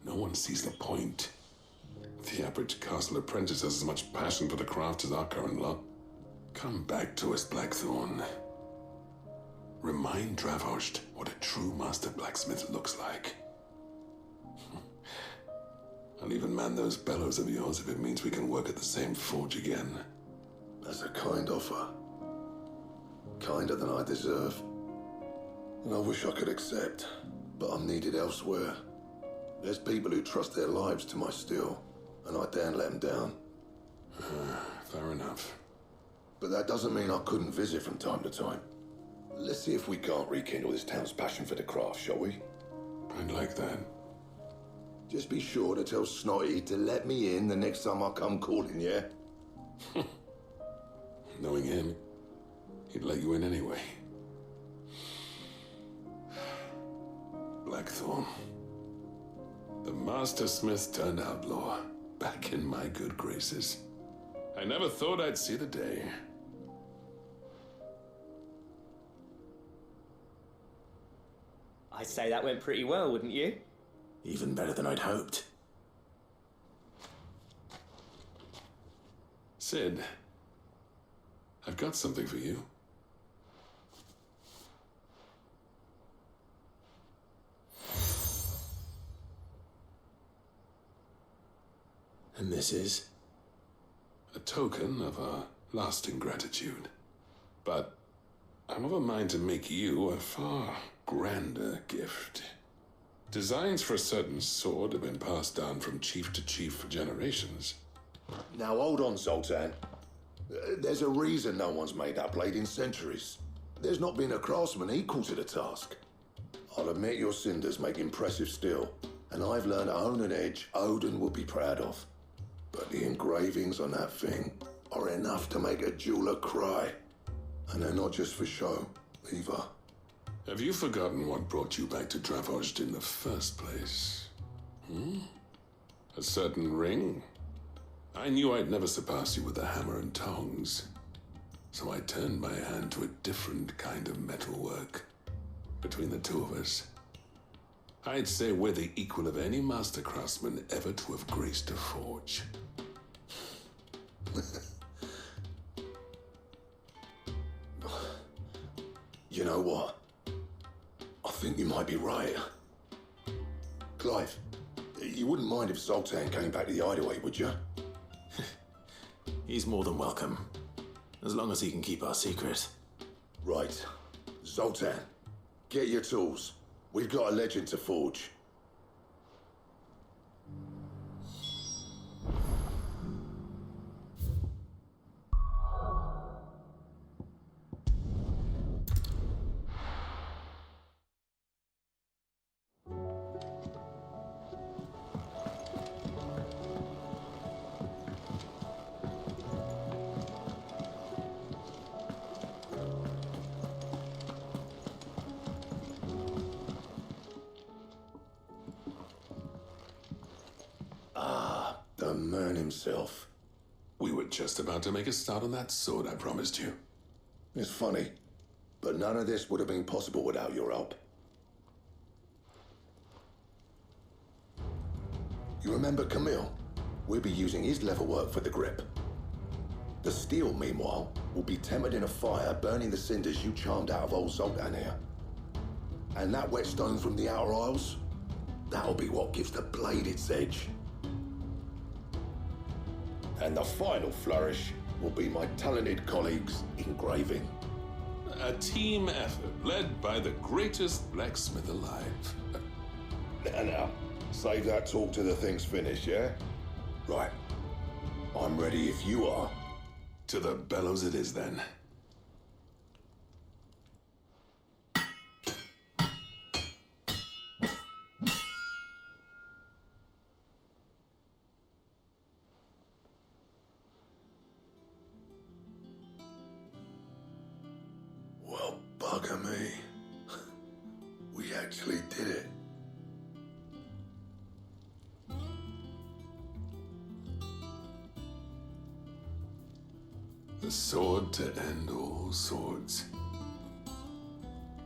no one sees the point. The average castle apprentice has as much passion for the craft as our current lot. Come back to us, Blackthorn. Remind Dravozh what a true master blacksmith looks like. I'll even man those bellows of yours if it means we can work at the same forge again. That's a kind offer. Kinder than I deserve. And I wish I could accept, but I'm needed elsewhere. There's people who trust their lives to my steel, and I daren't let them down. Fair enough. But that doesn't mean I couldn't visit from time to time. Let's see if we can't rekindle this town's passion for the craft, shall we? I'd like that. Just be sure to tell Snotty to let me in the next time I come calling, yeah? Knowing him, he'd let you in anyway. Blackthorn. The Master Smith turned outlaw, back in my good graces. I never thought I'd see the day. I'd say that went pretty well, wouldn't you? Even better than I'd hoped. Sid, I've got something for you. And this is? A token of our lasting gratitude. But I'm of a mind to make you a far grander gift. Designs for a certain sword have been passed down from chief to chief for generations. Now hold on, Zoltan. There's a reason no one's made that blade in centuries. There's not been a craftsman equal to the task. I'll admit your cinders make impressive steel, and I've learned to own an edge Odin would be proud of. But the engravings on that thing are enough to make a jeweler cry. And they're not just for show, either. Have you forgotten what brought you back to Dravozh in the first place? A certain ring? I knew I'd never surpass you with the hammer and tongs. So I turned my hand to a different kind of metalwork. Between the two of us, I'd say we're the equal of any master craftsman ever to have graced a forge. You know what? I think you might be right. Clive, you wouldn't mind if Zoltan came back to the Hideaway, would you? He's more than welcome. As long as he can keep our secret. Right. Zoltan, get your tools. We've got a legend to forge. The man himself. We were just about to make a start on that sword I promised you. It's funny, but none of this would have been possible without your help. You remember Camille? We'll be using his level work for the grip. The steel, meanwhile, will be tempered in a fire, burning the cinders you charmed out of old Zoltan here. And that whetstone from the Outer Isles, that'll be what gives the blade its edge. And the final flourish will be my talented colleagues' engraving. A team effort led by the greatest blacksmith alive. Now, save that talk till the thing's finished, yeah? Right. I'm ready if you are. To the bellows it is, then. Well, bugger me. We actually did it. The sword to end all swords.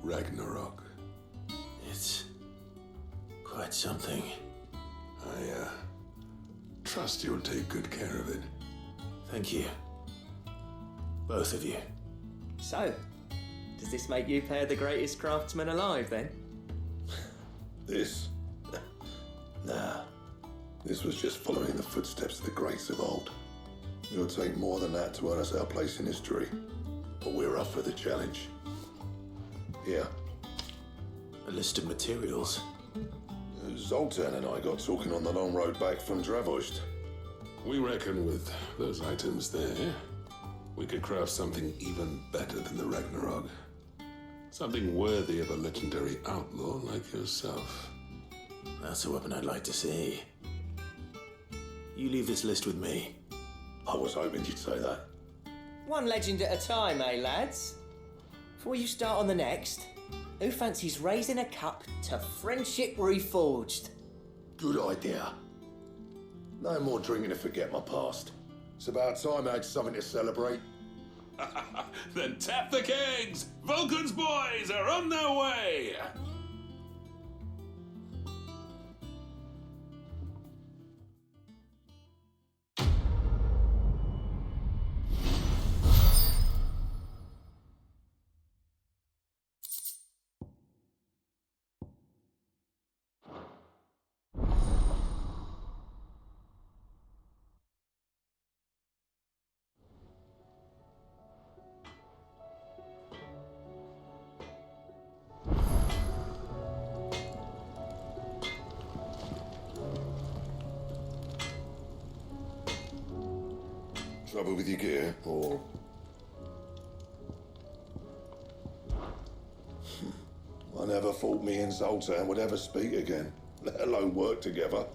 Ragnarok. It's quite something. I trust you'll take good care of it. Thank you. Both of you. So, does this make you pair the greatest craftsman alive, then? This? Nah. This was just following the footsteps of the greats of old. It'll take more than that to earn us our place in history. But we're up for the challenge. Here. A list of materials. Zoltan and I got talking on the long road back from Dravost. We reckon with those items there, we could craft something even better than the Ragnarok. Something worthy of a legendary outlaw like yourself. That's a weapon I'd like to see. You leave this list with me. I was hoping you'd say that. One legend at a time, eh, lads? Before you start on the next, who fancies raising a cup to friendship reforged? Good idea. No more drinking to forget my past. It's about time I had something to celebrate. Then tap the kegs! Vulcan's boys are on their way! Trouble with your gear, or... I never thought me and Zoltan would ever speak again, let alone work together.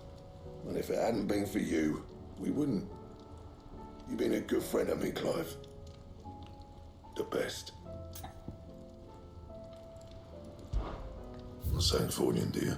And if it hadn't been for you, we wouldn't. You've been a good friend of me, Clive. The best. Thanks for you, dear.